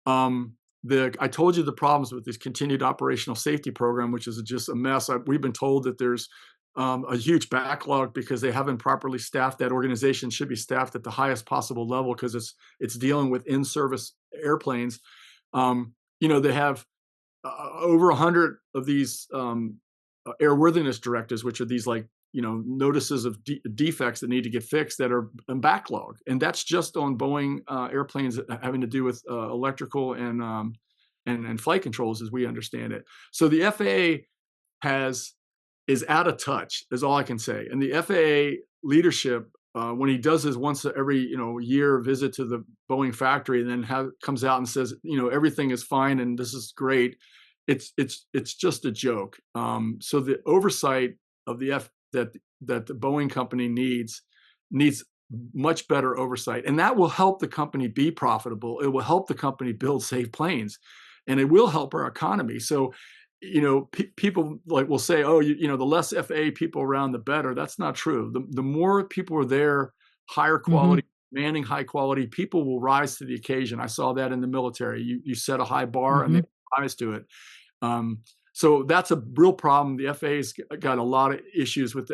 I told you the problems with this continued operational safety program, which is just a mess. We've been told that there's a huge backlog because they haven't properly staffed. That organization should be staffed at the highest possible level because it's dealing with in-service airplanes. They have over 100 of these airworthiness directives, which are these notices of defects that need to get fixed that are in backlog. And that's just on Boeing airplanes having to do with electrical and flight controls as we understand it. So the FAA is out of touch, is all I can say. And the FAA leadership, when he does his once every year visit to the Boeing factory and then comes out and says, everything is fine and this is great, it's just a joke. So the oversight of that the Boeing company needs much better oversight, and that will help the company be profitable. It will help the company build safe planes, and it will help our economy. So, people will say, oh, the less FAA people around, the better. That's not true. The more people are there, higher quality, manning high quality, people will rise to the occasion. I saw that in the military. You set a high bar and they rise to it. So that's a real problem. The FAA's got a lot of issues with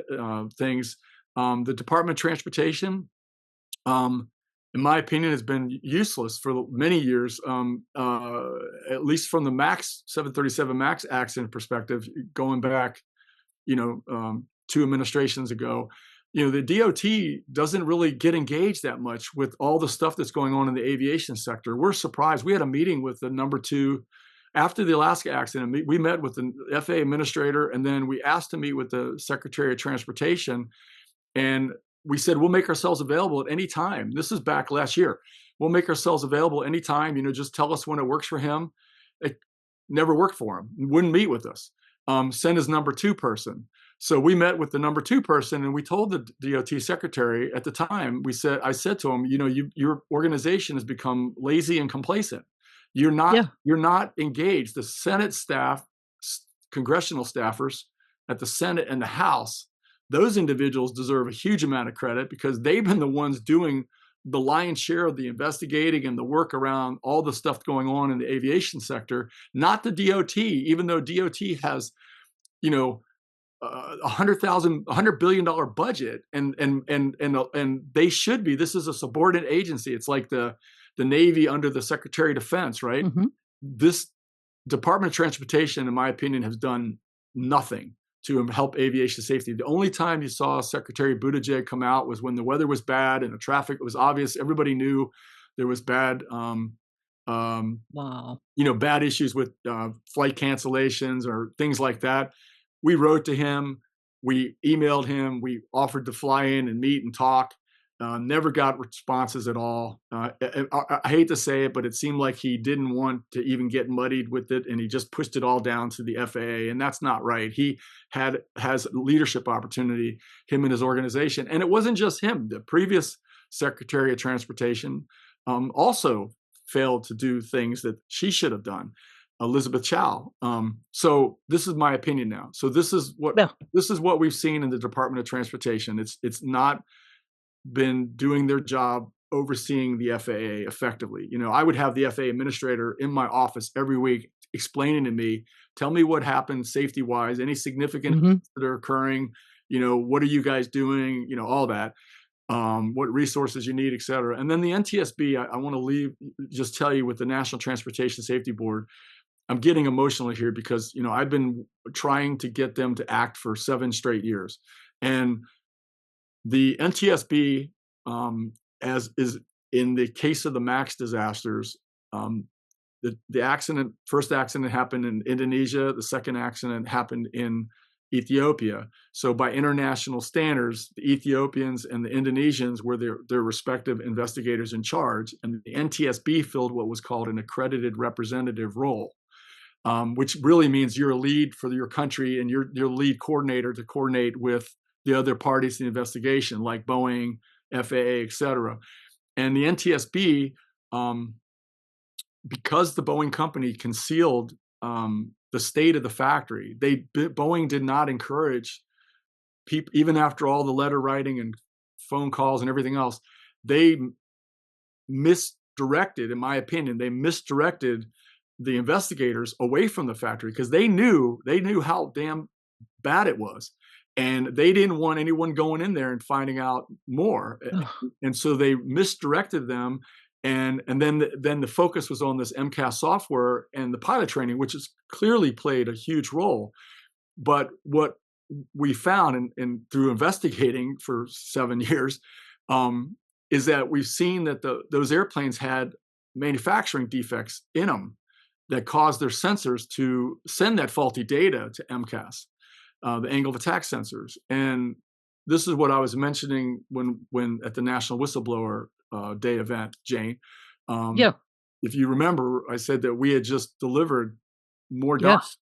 things. The Department of Transportation, in my opinion, has been useless for many years, at least from the 737 MAX accident perspective, going back, 2 administrations ago. The DOT doesn't really get engaged that much with all the stuff that's going on in the aviation sector. We're surprised. We had a meeting with the number 2 after the Alaska accident. We met with the FAA administrator, and then we asked to meet with the Secretary of Transportation. And we said, we'll make ourselves available at any time. This is back last year. We'll make ourselves available anytime. Just tell us when it works for him. It never worked for him. Wouldn't meet with us. Send his number 2 person. So we met with the number 2 person, and we told the DOT secretary at the time, I said to him, your organization has become lazy and complacent. You're
Yeah.
not engaged. The Senate staff, congressional staffers at the Senate and the House, those individuals deserve a huge amount of credit because they've been the ones doing the lion's share of the investigating and the work around all the stuff going on in the aviation sector, not the DOT, even though DOT has, $100 billion budget, and they should be. This is a subordinate agency. It's like the Navy under the Secretary of Defense, right?
Mhm.
This Department of Transportation, in my opinion, has done nothing to help aviation safety. The only time you saw Secretary Buttigieg come out was when the weather was bad and the traffic was obvious. Everybody knew there was bad,
Wow.
bad issues with flight cancellations or things like that. We wrote to him, we emailed him, we offered to fly in and meet and talk. Never got responses at all. I hate to say it, but it seemed like he didn't want to even get muddied with it, and he just pushed it all down to the FAA, and that's not right. He has leadership opportunity, him and his organization, and it wasn't just him. The previous Secretary of Transportation also failed to do things that she should have done, Elizabeth Chow. So this is my opinion now. So this is what we've seen in the Department of Transportation. It's not been doing their job overseeing the FAA effectively. I would have the FAA administrator in my office every week explaining to me, tell me what happened safety wise, any significant events that are occurring, what are you guys doing, all that, what resources you need, et cetera. And then the NTSB, I want to just tell you, with the National Transportation Safety Board, I'm getting emotional here because, I've been trying to get them to act for 7 straight years. And the NTSB, as is in the case of the MAX disasters, the first accident happened in Indonesia. The second accident happened in Ethiopia. So by international standards, the Ethiopians and the Indonesians were their respective investigators in charge, and the NTSB filled what was called an accredited representative role, which really means you're a lead for your country and you're lead coordinator to coordinate with the other parties in the investigation, like Boeing, FAA, et cetera. And the NTSB, because the Boeing company concealed the state of the factory, Boeing did not encourage people, even after all the letter writing and phone calls and everything else, they misdirected, in my opinion, the investigators away from the factory because they knew how damn bad it was. And they didn't want anyone going in there and finding out more. And so they misdirected them. And then the focus was on this MCAS software and the pilot training, which has clearly played a huge role. But what we found and through investigating for 7 years is that we've seen that those airplanes had manufacturing defects in them that caused their sensors to send that faulty data to MCAS. The angle of attack sensors. And this is what I was mentioning when at the National Whistleblower Day event, Jane. If you remember, I said that we had just delivered more documents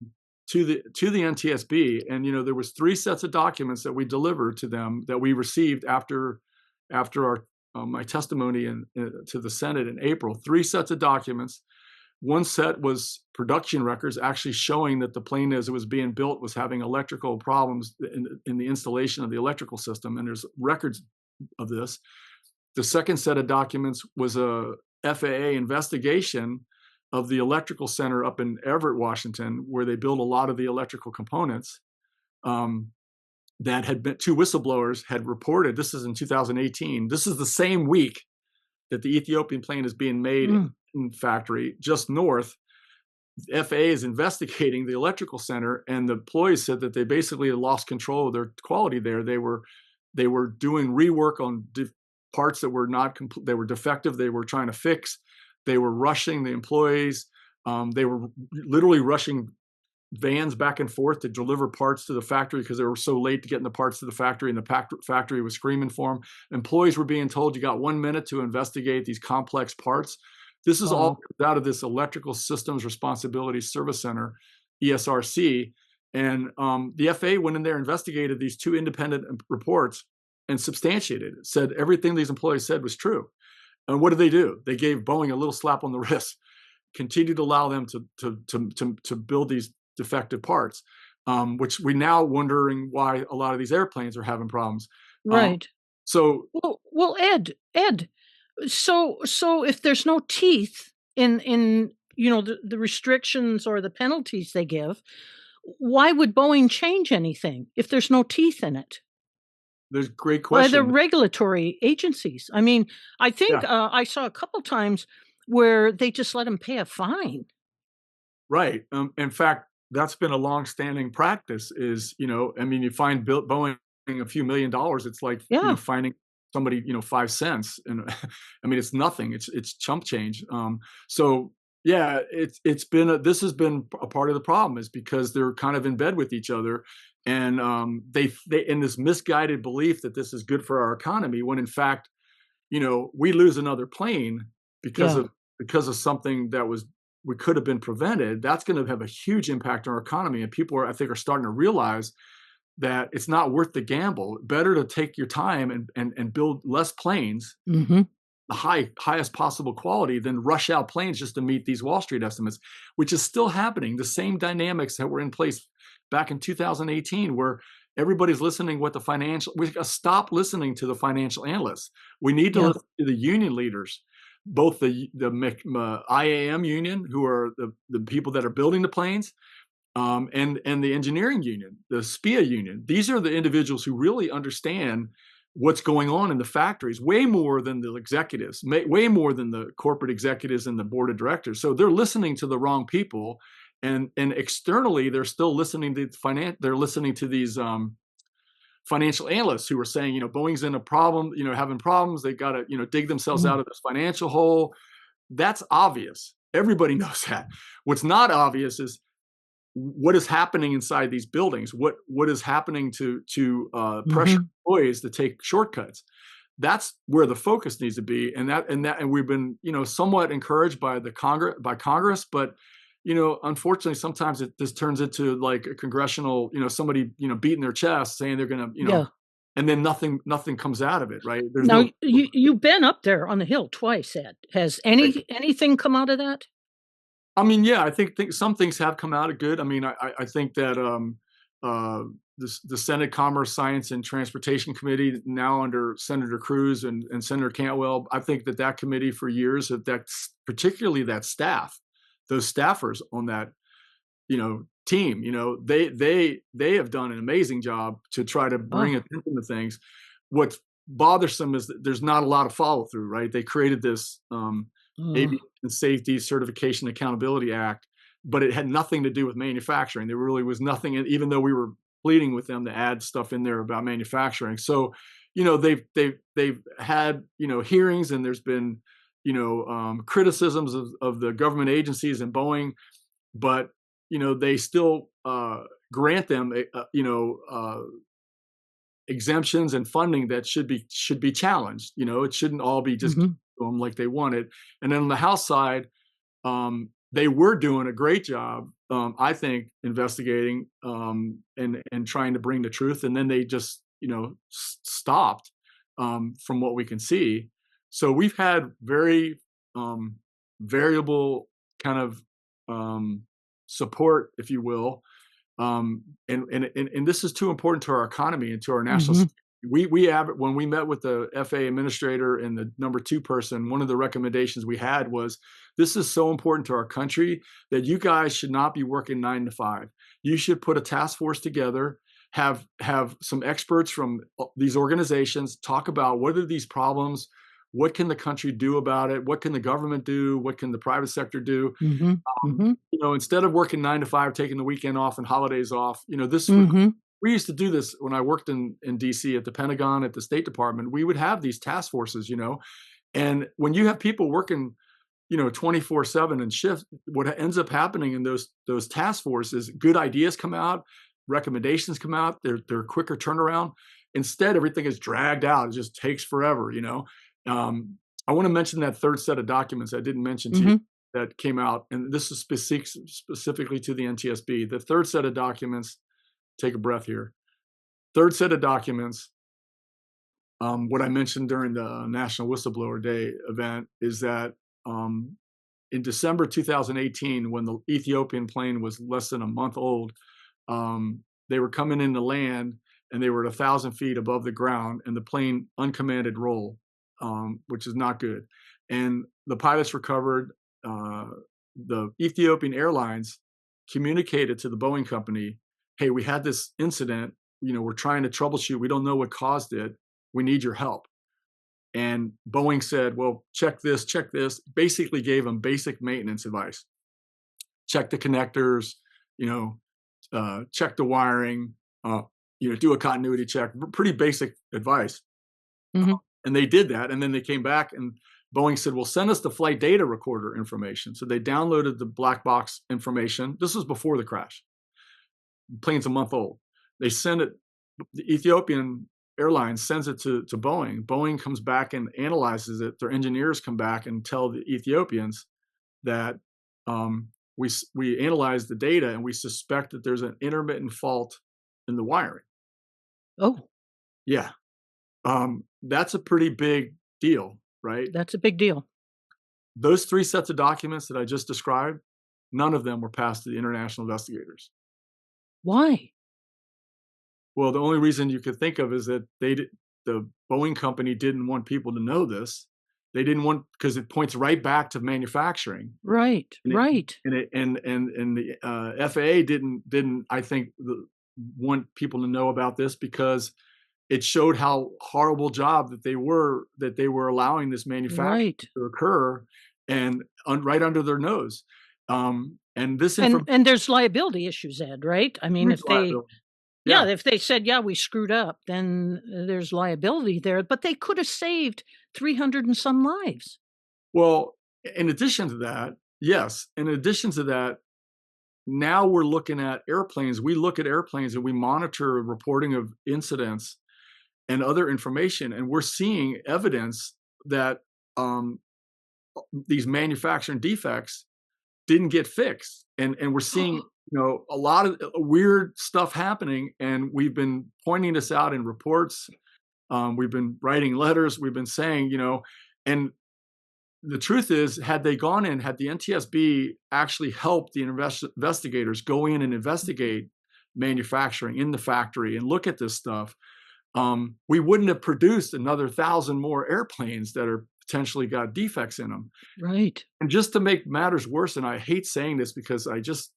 to the NTSB, and there was 3 sets of documents that we delivered to them that we received after our my testimony to the Senate in April. 3 sets of documents. One set was production records actually showing that the plane as it was being built was having electrical problems in the installation of the electrical system. And there's records of this. The second set of documents was a FAA investigation of the electrical center up in Everett, Washington, where they build a lot of the electrical components that had been 2 whistleblowers had reported. This is in 2018. This is the same week that the Ethiopian plane is being made in factory just north. The FAA is investigating the electrical center, and the employees said that they basically had lost control of their quality there. They were doing rework on parts that were they were defective. They were trying to fix. They were rushing the employees. They were literally rushing vans back and forth to deliver parts to the factory because they were so late to getting the parts to the factory, and the factory was screaming for them. Employees were being told, you got 1 minute to investigate these complex parts. This is all out of this Electrical Systems Responsibility Service Center, ESRC, And the FAA went in there, investigated these two independent reports, and substantiated it. Said everything these employees said was true. And what did they do? They gave Boeing a little slap on the wrist, continued to allow them to build these defective parts, which we now wondering why a lot of these airplanes are having problems.
Right.
So
Well, Ed, so if there's no teeth in the restrictions or the penalties they give, why would Boeing change anything if there's no teeth in it?
there's a great
By the
question.
regulatory agencies. I mean, I think
Yeah.
I saw a couple times where they just let them pay a fine.
Right. In fact, that's been a long-standing practice. Is I mean, you find Boeing a few $1,000,000. It's like
Yeah.
finding somebody 5 cents, and I mean, it's nothing. It's chump change. So yeah, it's been this has been a part of the problem, is because they're kind of in bed with each other, and they in this misguided belief that this is good for our economy, when in fact, we lose another plane because
Yeah.
of something that we could have been prevented. That's going to have a huge impact on our economy, and people I think are starting to realize that it's not worth the gamble. Better to take your time and build less planes,
Mm-hmm.
the highest possible quality, than rush out planes just to meet these Wall Street estimates, which is still happening. The same dynamics that were in place back in 2018, where everybody's listening what we gotta stop listening to the financial analysts. We need to
Yeah.
listen to the union leaders, both the IAM union, who are the people that are building the planes, and the engineering union, the SPIA union. These are the individuals who really understand what's going on in the factories, way more than the executives, way more than the corporate executives and the board of directors. So they're listening to the wrong people, and externally they're still listening to They're listening to these financial analysts who are saying, Boeing's in a problem, having problems. They got to dig themselves
Mhm.
out of this financial hole. That's obvious. Everybody knows that. What's not obvious is what is happening inside these buildings. What is happening to pressure
Mhm.
employees to take shortcuts. That's where the focus needs to be, and we've been somewhat encouraged by Congress, but unfortunately sometimes this turns into like a congressional, somebody beating their chest saying they're gonna,
Yeah.
and then nothing comes out of it, right? There's
Now
no.
you've been up there on the Hill twice, Ed. Has anything come out of that?
I mean, yeah, I think some things have come out of good. I mean, I think that uh, the Senate Commerce, Science, and Transportation Committee, now under Senator Cruz and Senator Cantwell, I think that committee for years, particularly that staff, those staffers on that team, they have done an amazing job to try to bring
Oh.
attention to things. What's bothersome is that there's not a lot of follow through, right? They created this
Oh.
Aviation Safety Certification Accountability Act, but it had nothing to do with manufacturing. There really was nothing, and even though we were pleading with them to add stuff in there about manufacturing. So, they've had hearings, and there's been criticisms of the government agencies and Boeing, but they still grant them exemptions and funding that should be challenged. It shouldn't all be just
Mhm.
them like they wanted. And then on the House side, they were doing a great job, I think, investigating and trying to bring the truth. And then they just stopped, from what we can see. So we've had very variable kind of support, if you will, and this is too important to our economy and to our national
Mhm.
security. When we met with the FAA administrator and the number two person, one of the recommendations we had was, this is so important to our country that you guys should not be working 9 to 5. You should put a task force together, have some experts from these organizations talk about what are these problems, what can the country do about it, what can the government do, what can the private sector do.
Mhm. Mhm.
Instead of working 9 to 5, taking the weekend off and holidays off,
Mhm.
we used to do this when I worked in DC at the Pentagon, at the State Department. We would have these task forces, and when you have people working, 24/7 and shift, what ends up happening in those task forces, good ideas come out, recommendations come out, they're quicker turnaround. Instead, everything is dragged out. It just takes forever. I want to mention that third set of documents I didn't mention to you.
Mhm.
that came out, and this is specifically to the NTSB. The third set of documents, take a breath here. Third set of documents, what I mentioned during the National Whistleblower Day event is that in December 2018, when the Ethiopian plane was less than a month old, they were coming into land and they were at 1,000 feet above the ground, and the plane uncommanded roll, which is not good. And the pilots recovered. The Ethiopian Airlines communicated to the Boeing company, hey, we had this incident, we're trying to troubleshoot. We don't know what caused it. We need your help. And Boeing said, well, check this, basically gave them basic maintenance advice. Check the connectors, check the wiring, do a continuity check, pretty basic advice.
Mm-hmm.
And they did that. And then they came back and Boeing said, well, send us the flight data recorder information. So they downloaded the black box information. This was before the crash. The plane's a month old. They send it, the Ethiopian Airlines sends it to Boeing. Boeing comes back and analyzes it. Their engineers come back and tell the Ethiopians that we analyzed the data and we suspect that there's an intermittent fault in the wiring.
Oh.
Yeah. That's a pretty big deal, right?
That's a big deal.
Those three sets of documents that I just described, none of them were passed to the international investigators.
Why?
Well, the only reason you could think of is that the Boeing company didn't want people to know this. They didn't want, because it points right back to manufacturing.
Right, right.
And the FAA didn't I think want people to know about this because it showed how horrible job that they were allowing this manufacturing to occur and right under their nose. And this
and there's liability issues, Ed, right? I mean, if they if they said, we screwed up, then there's liability there, but they could have saved 300 and some lives.
Well, in addition to that, yes. In addition to that, now we're looking at airplanes. We look at airplanes and we monitor reporting of incidents and other information, and we're seeing evidence that these manufacturing defects didn't get fixed, and we're seeing a lot of weird stuff happening, and we've been pointing this out in reports. We've been writing letters. We've been saying, and the truth is, had the NTSB actually helped the investigators go in and investigate manufacturing in the factory and look at this stuff, we wouldn't have produced another 1,000 more airplanes that are potentially got defects in them.
Right.
And just to make matters worse, and I hate saying this because I just,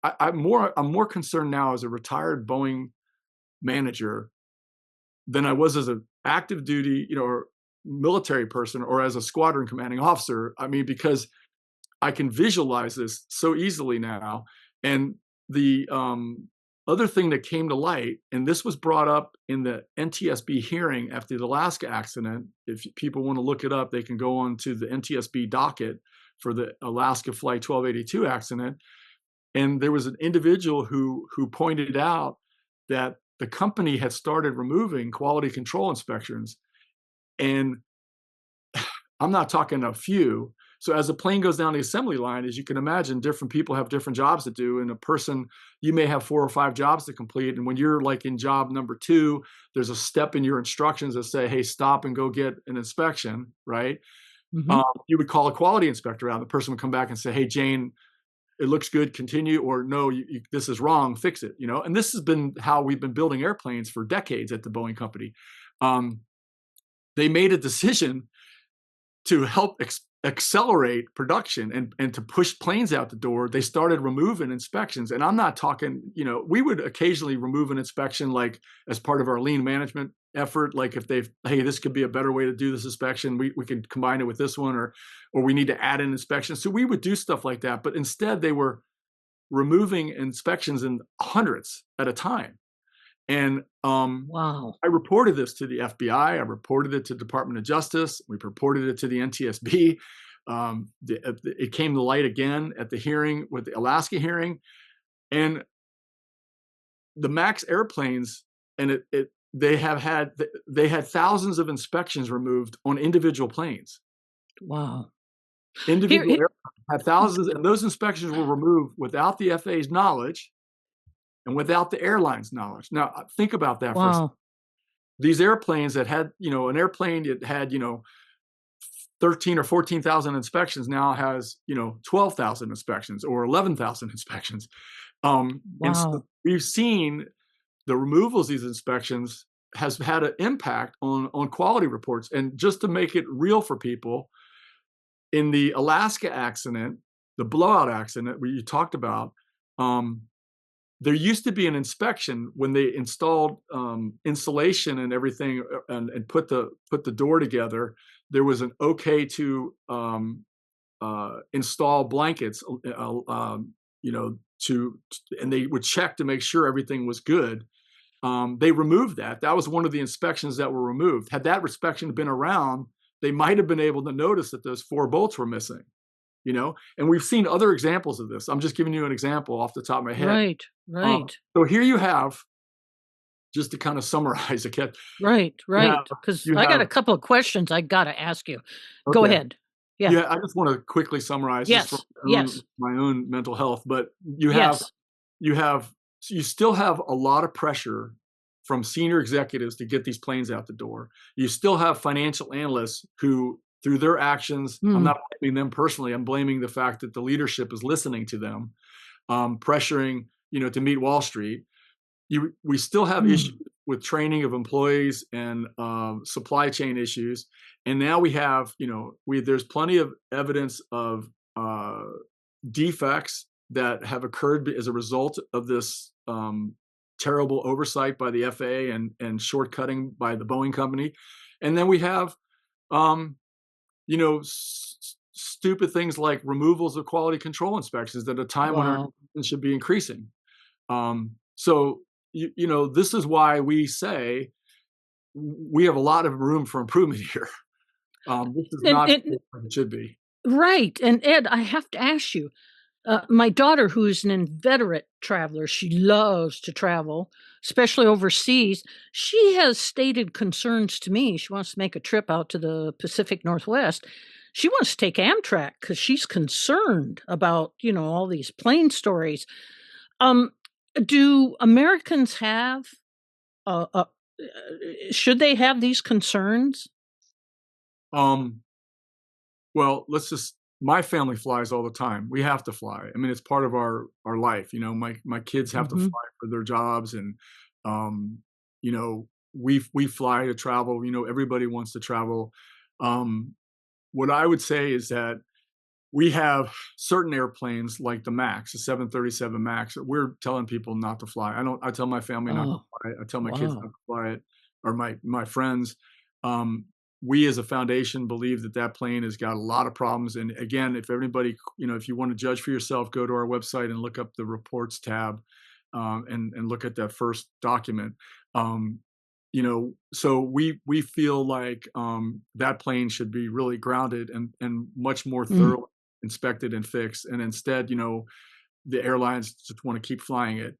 I'm more concerned now as a retired Boeing manager than I was as an active duty, or military person or as a squadron commanding officer. I mean, because I can visualize this so easily now. And the other thing that came to light, and this was brought up in the NTSB hearing after the Alaska accident. If people want to look it up, they can go on to the NTSB docket for the Alaska Flight 1282 accident. And there was an individual who pointed out that the company had started removing quality control inspections. And I'm not talking a few. So as a plane goes down the assembly line, as you can imagine, different people have different jobs to do. And a person, you may have 4 or 5 jobs to complete. And when you're like in job number 2, there's a step in your instructions that say, hey, stop and go get an inspection, right?
Mm-hmm.
You would call a quality inspector out. The person would come back and say, hey, Jane, it looks good, continue, or no, this is wrong, fix it. And this has been how we've been building airplanes for decades at the Boeing company. They made a decision to help accelerate production and to push planes out the door. They started removing inspections. And I'm not talking, we would occasionally remove an inspection like as part of our lean management effort. Like if hey, this could be a better way to do this inspection. We could combine it with this one, or we need to add an inspection. So we would do stuff like that. But instead they were removing inspections in hundreds at a time. And
wow.
I reported this to the FBI. I reported it to the Department of Justice. We reported it to the NTSB. It came to light again at the hearing with the Alaska hearing. And the MAX airplanes, and they had thousands of inspections removed on individual planes.
Wow.
Individual
Here,
airlines had thousands, and those inspections were removed without the FAA's knowledge and without the airline's knowledge. Now, think about that for a second.
wow.
These airplanes that had, an airplane that had, 13 or 14,000 inspections now has, 12,000 inspections or 11,000 inspections. And so
Wow.
we've seen the removals of these inspections has had an impact on quality reports. And just to make it real for people, in the Alaska accident, the blowout accident where you talked about, there used to be an inspection when they installed insulation and everything and put the door together. There was an okay to install blankets, and they would check to make sure everything was good. They removed that. That was one of the inspections that were removed. Had that inspection been around, they might have been able to notice that those 4 bolts were missing. And we've seen other examples of this. I'm just giving you an example off the top of my head.
Right. Right.
So here you have, just to kind of summarize again.
Right. Right. Because I got a
have
couple of questions I got to ask you. Go
okay.
ahead. Yeah.
Yeah, I just want to quickly summarize this
Yes.
for
Yes.
my own mental health. But
Yes.
you still have a lot of pressure from senior executives to get these planes out the door. You still have financial analysts who, through their actions, I'm not blaming them personally, I'm blaming the fact that the leadership is listening to them, pressuring, to meet Wall Street. We still have issues with training of employees and supply chain issues. And now we have, there's plenty of evidence of defects that have occurred as a result of this terrible oversight by the FAA and shortcutting by the Boeing company. And then we have, stupid things like removals of quality control inspections at a time when our should be increasing. So, this is why we say we have a lot of room for improvement here. This is not what it should be.
Right. And Ed, I have to ask you, my daughter, who is an inveterate traveler, she loves to travel, especially overseas. She has stated concerns to me. She wants to make a trip out to the Pacific Northwest. She wants to take Amtrak because she's concerned about, all these plane stories. Do Americans have, should they have these concerns?
Well, my family flies all the time. We have to fly. I mean, it's part of our life. My kids have to fly for their jobs, and we fly to travel. Everybody wants to travel. What I would say is that we have certain airplanes like the MAX, the 737 MAX, that we're telling people not to fly. I tell my family not to fly. I tell my kids not to fly it, or my friends. We as a foundation believe that plane has got a lot of problems. And again, if everybody, if you want to judge for yourself, go to our website and look up the reports tab and look at that first document. So we feel like that plane should be really grounded and much more thoroughly inspected and fixed. And instead, the airlines just want to keep flying it.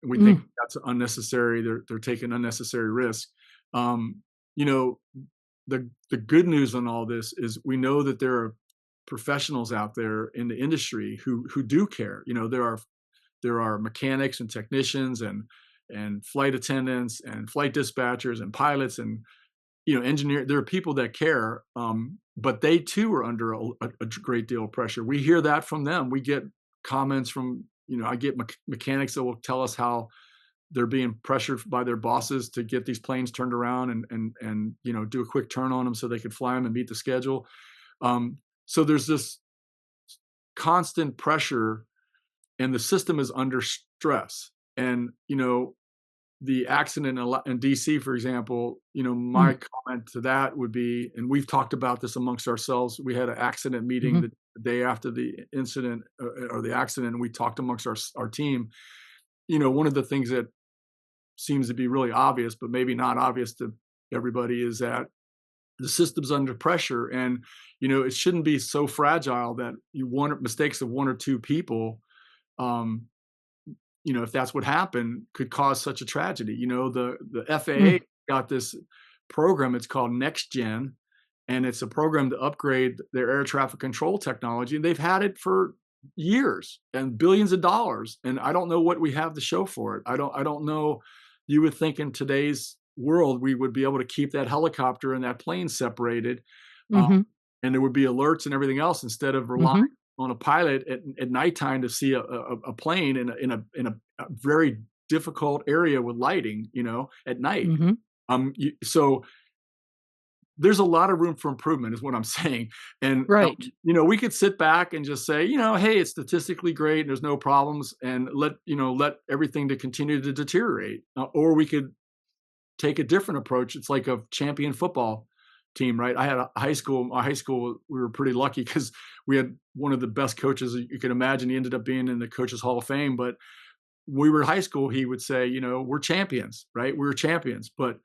We think that's unnecessary. They're taking unnecessary risk. The good news on all this is we know that there are professionals out there in the industry who do care. There are mechanics and technicians and flight attendants and flight dispatchers and pilots and engineer. There are people that care, but they too are under a great deal of pressure. We hear that from them. We get comments from I get mechanics that will tell us how they're being pressured by their bosses to get these planes turned around and do a quick turn on them so they could fly them and meet the schedule. So there's this constant pressure, and the system is under stress. And the accident in DC, for example, my comment to that would be, and we've talked about this amongst ourselves. We had an accident meeting the day after the incident or the accident, and we talked amongst our team. One of the things that seems to be really obvious, but maybe not obvious to everybody, is that the system's under pressure, and it shouldn't be so fragile that mistakes of one or two people, if that's what happened, could cause such a tragedy. The FAA got this program. It's called Next Gen, and it's a program to upgrade their air traffic control technology. And they've had it for years and billions of dollars. And I don't know what we have to show for it. I don't know. You would think in today's world we would be able to keep that helicopter and that plane separated, uh,
Mhm.
and there would be alerts and everything else instead of relying
Mhm.
on a pilot at nighttime to see a plane in a very difficult area with lighting, at night.
Mhm.
So there's a lot of room for improvement is what I'm saying. And,
Right.
we could sit back and just say, hey, it's statistically great and there's no problems, and let everything to continue to deteriorate. Or we could take a different approach. It's like a champion football team, right? I had my high school, we were pretty lucky because we had one of the best coaches you can imagine. He ended up being in the Coaches Hall of Fame. But when we were in high school, he would say, we're champions, right? We're champions, but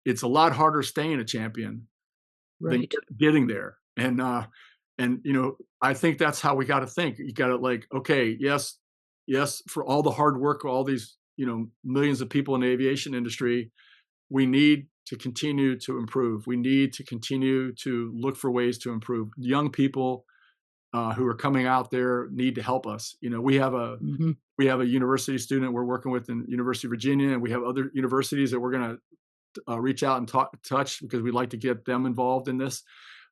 it's a lot harder staying a champion than
Right.
getting there. And I think that's how we got to think. You got to like, okay, yes, for all the hard work, all these, millions of people in the aviation industry, we need to continue to improve. We need to continue to look for ways to improve. Young people who are coming out there need to help us.
Mhm.
We have a university student we're working with in University of Virginia, and we have other universities that we're going to reach out and touch because we'd like to get them involved in this.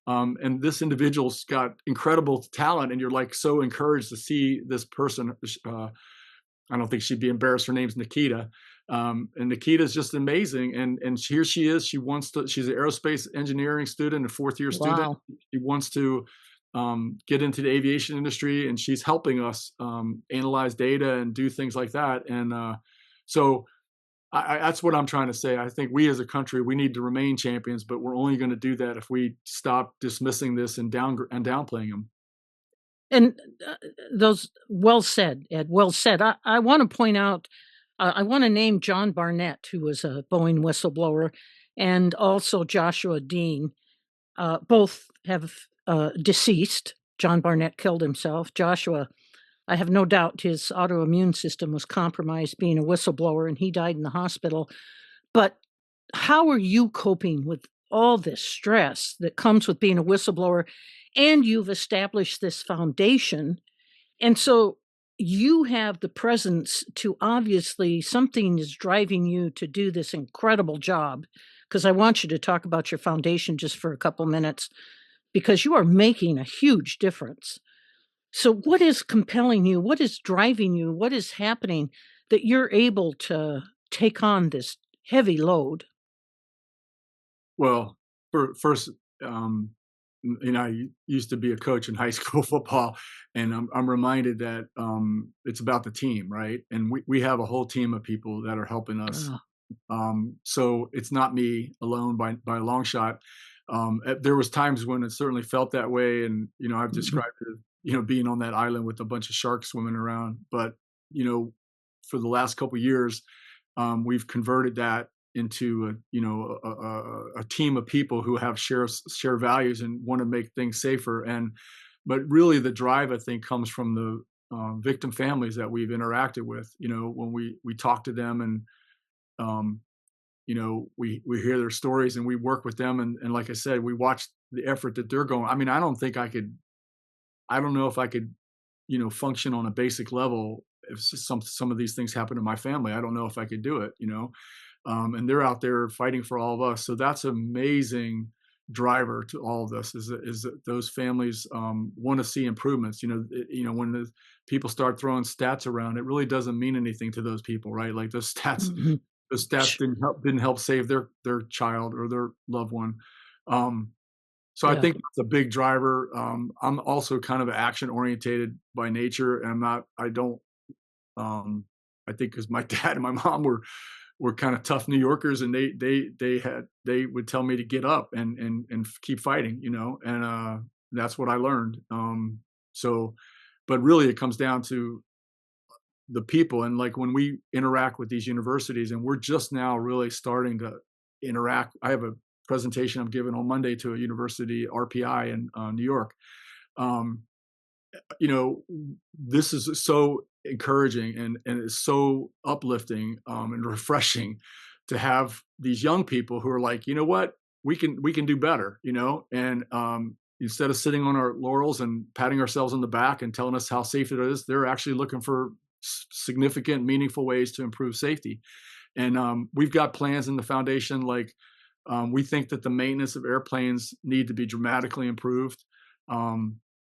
And this individual's got incredible talent, and you're like so encouraged to see this person. I don't think she'd be embarrassed. Her name's Nikita. And Nikita is just amazing. And here she is. She's an aerospace engineering student, a fourth year student.
Wow.
She wants to get into the aviation industry, and she's helping us analyze data and do things like that. And so that's what I'm trying to say. I think we as a country, we need to remain champions, but we're only going to do that if we stop dismissing this and downplaying them.
And those well said, Ed. Well said. I want to point out. I want to name John Barnett, who was a Boeing whistleblower, and also Joshua Dean. Both have deceased. John Barnett killed himself. Joshua, I have no doubt his autoimmune system was compromised being a whistleblower, and he died in the hospital. But how are you coping with all this stress that comes with being a whistleblower? And you've established this foundation. And so you have the presence to obviously something is driving you to do this incredible job. Because I want you to talk about your foundation just for a couple minutes, because you are making a huge difference. So, what is compelling you? What is driving you? What is happening that you're able to take on this heavy load?
Well, first, I used to be a coach in high school football, and I'm reminded that it's about the team, right? And we have a whole team of people that are helping us.
Oh,
So it's not me alone by a long shot. There was times when it certainly felt that way, and I've
mhm,
described it, being on that island with a bunch of sharks swimming around. But for the last couple of years, we've converted that into a team of people who have share values and want to make things safer. But really, the drive I think comes from the victim families that we've interacted with. When we talk to them and um, we hear their stories and we work with them, and like I said, we watch the effort that they're going. I mean, I don't know if I could, function on a basic level if some of these things happen to my family. I don't know if I could do it. And they're out there fighting for all of us. So that's amazing driver to all of this is that those families want to see improvements. When the people start throwing stats around, it really doesn't mean anything to those people, right? Like
mhm.
those stats
Sh-
didn't help save their child or their loved one. So I
Yeah.
think that's a big driver. I'm also kind of action orientated by nature, and I don't I think because my dad and my mom were kind of tough New Yorkers, and they would tell me to get up and keep fighting, and that's what I learned. So, but really, it comes down to the people, and like when we interact with these universities, and we're just now really starting to interact. I have a presentation I'm giving on Monday to a university, RPI in New York. Um, you know, this is so encouraging and it's so uplifting and refreshing to have these young people who are like, you know what? we can do better, and instead of sitting on our laurels and patting ourselves on the back and telling us how safe it is, they're actually looking for significant, meaningful ways to improve safety. And we've got plans in the foundation, like we think that the maintenance of airplanes need to be dramatically improved.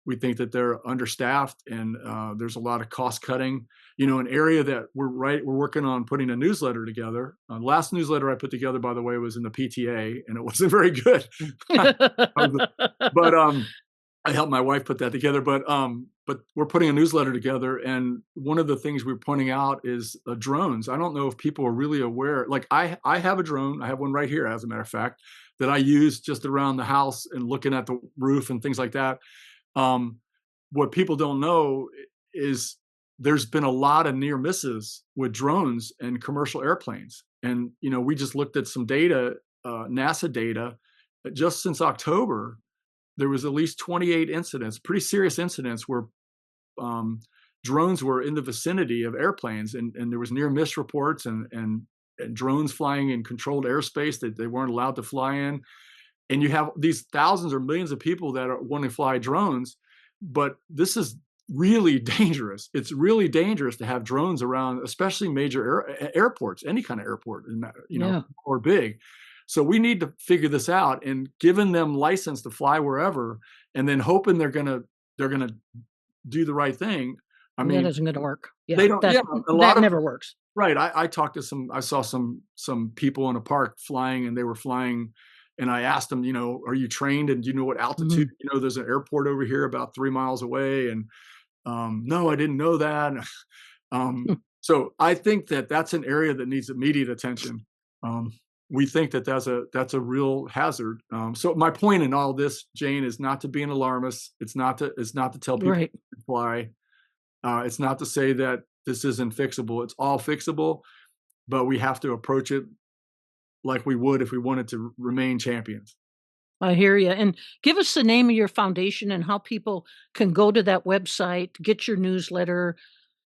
We think that they're understaffed, and there's a lot of cost cutting. An area that we're working on putting a newsletter together. Last newsletter I put together, by the way, was in the PTA, and it wasn't very good. But I helped my wife put that together. But we're putting a newsletter together, and one of the things we're pointing out is drones. I don't know if people are really aware. Like I have a drone. I have one right here, as a matter of fact, that I use just around the house and looking at the roof and things like that. What people don't know is there's been a lot of near misses with drones and commercial airplanes. And, we just looked at some data, NASA data, just since October, there was at least 28 incidents, pretty serious incidents where drones were in the vicinity of airplanes, and there was near miss reports and drones flying in controlled airspace that they weren't allowed to fly in. And you have these thousands or millions of people that want to fly drones, but this is really dangerous. It's really dangerous to have drones around, especially major airports, any kind of airport, or big. So we need to figure this out, and giving them license to fly wherever, and then hoping they're gonna do the right thing. I mean,
that isn't going to work. Yeah,
they don't.
That never works.
Right. I talked to I saw some people in a park flying, and they were flying. And I asked them, are you trained, and do you know what altitude?
Mm-hmm.
There's an airport over here about 3 miles away. And no, I didn't know that. So I think that that's an area that needs immediate attention. We think that that's a real hazard. So my point in all this, Jane, is not to be an alarmist. It's not to tell people to fly. It's not to say that this isn't fixable. It's all fixable, but we have to approach it like we would if we wanted to remain champions.
I hear you. And give us the name of your foundation and how people can go to that website, get your newsletter,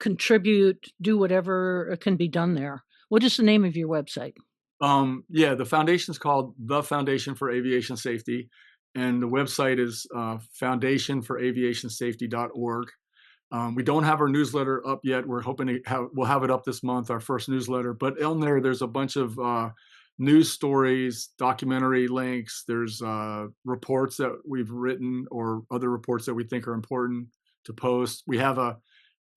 contribute, do whatever can be done there. What is the name of your website?
The foundation is called the Foundation for Aviation Safety, and the website is foundationforaviationsafety.org. We don't have our newsletter up yet. We're hoping we'll have it up this month, our first newsletter. But on there's a bunch of news stories, documentary links. There's reports that we've written or other reports that we think are important to post. We have on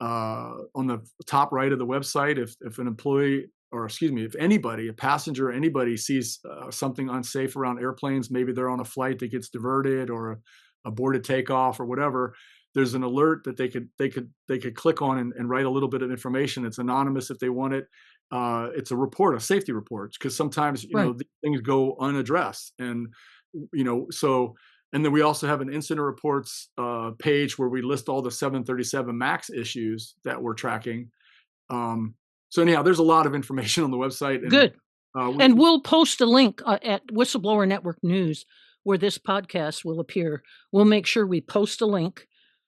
the top right of the website, if an employee, or excuse me, if anybody, a passenger, anybody sees something unsafe around airplanes, maybe they're on a flight that gets diverted or aborted takeoff or whatever, there's an alert that they could click on and write a little bit of information. It's anonymous if they want it. It's a report, a safety report, because sometimes these things go unaddressed, and so. And then we also have an incident reports page where we list all the 737 MAX issues that we're tracking. So anyhow, there's a lot of information on the website. And,
good. And we'll post a link at Whistleblower Network News where this podcast will appear. We'll make sure we post a link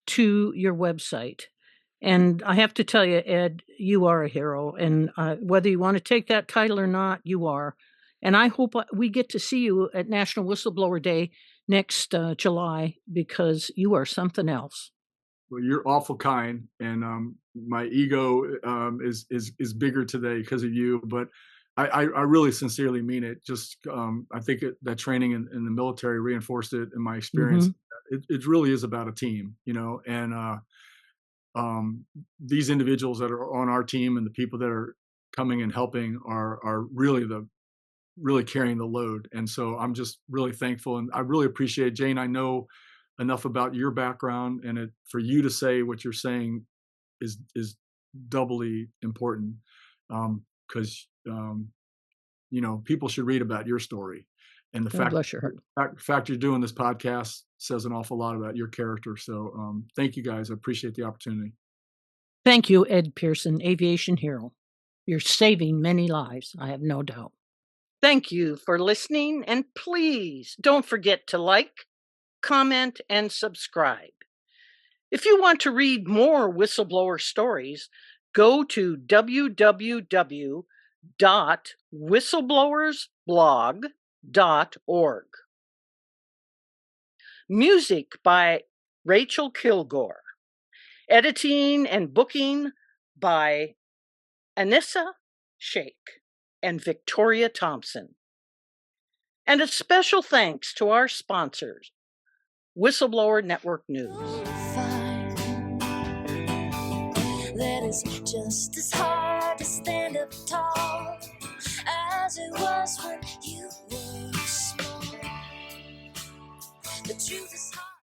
to your website. And I have to tell you, Ed, you are a hero. And whether you want to take that title or not, you are. And I hope we get to see you at National Whistleblower Day next July, because you are something else.
Well, you're awful kind, and my ego is bigger today because of you. But I really sincerely mean it. Just I think that training in the military reinforced it in my experience. Mm-hmm. It really is about a team, and these individuals that are on our team and the people that are coming and helping are really carrying the load. And so I'm just really thankful, and I really appreciate, Jane. I know enough about your background, and for you to say what you're saying is doubly important, because people should read about your story, and the fact you're doing this podcast says an awful lot about your character. So thank you guys. I appreciate the opportunity.
Thank you, Ed Pierson, aviation hero. You're saving many lives, I have no doubt. Thank you for listening, and please don't forget to like, comment, and subscribe. If you want to read more whistleblower stories, go to www.whistleblowersblog.com Music by Rachel Kilgore. Editing and booking by Anissa Shake and Victoria Thompson. And a special thanks to our sponsors, Whistleblower Network News.
That is just as hard to stand up tall as it was when you were small. The truth is hard.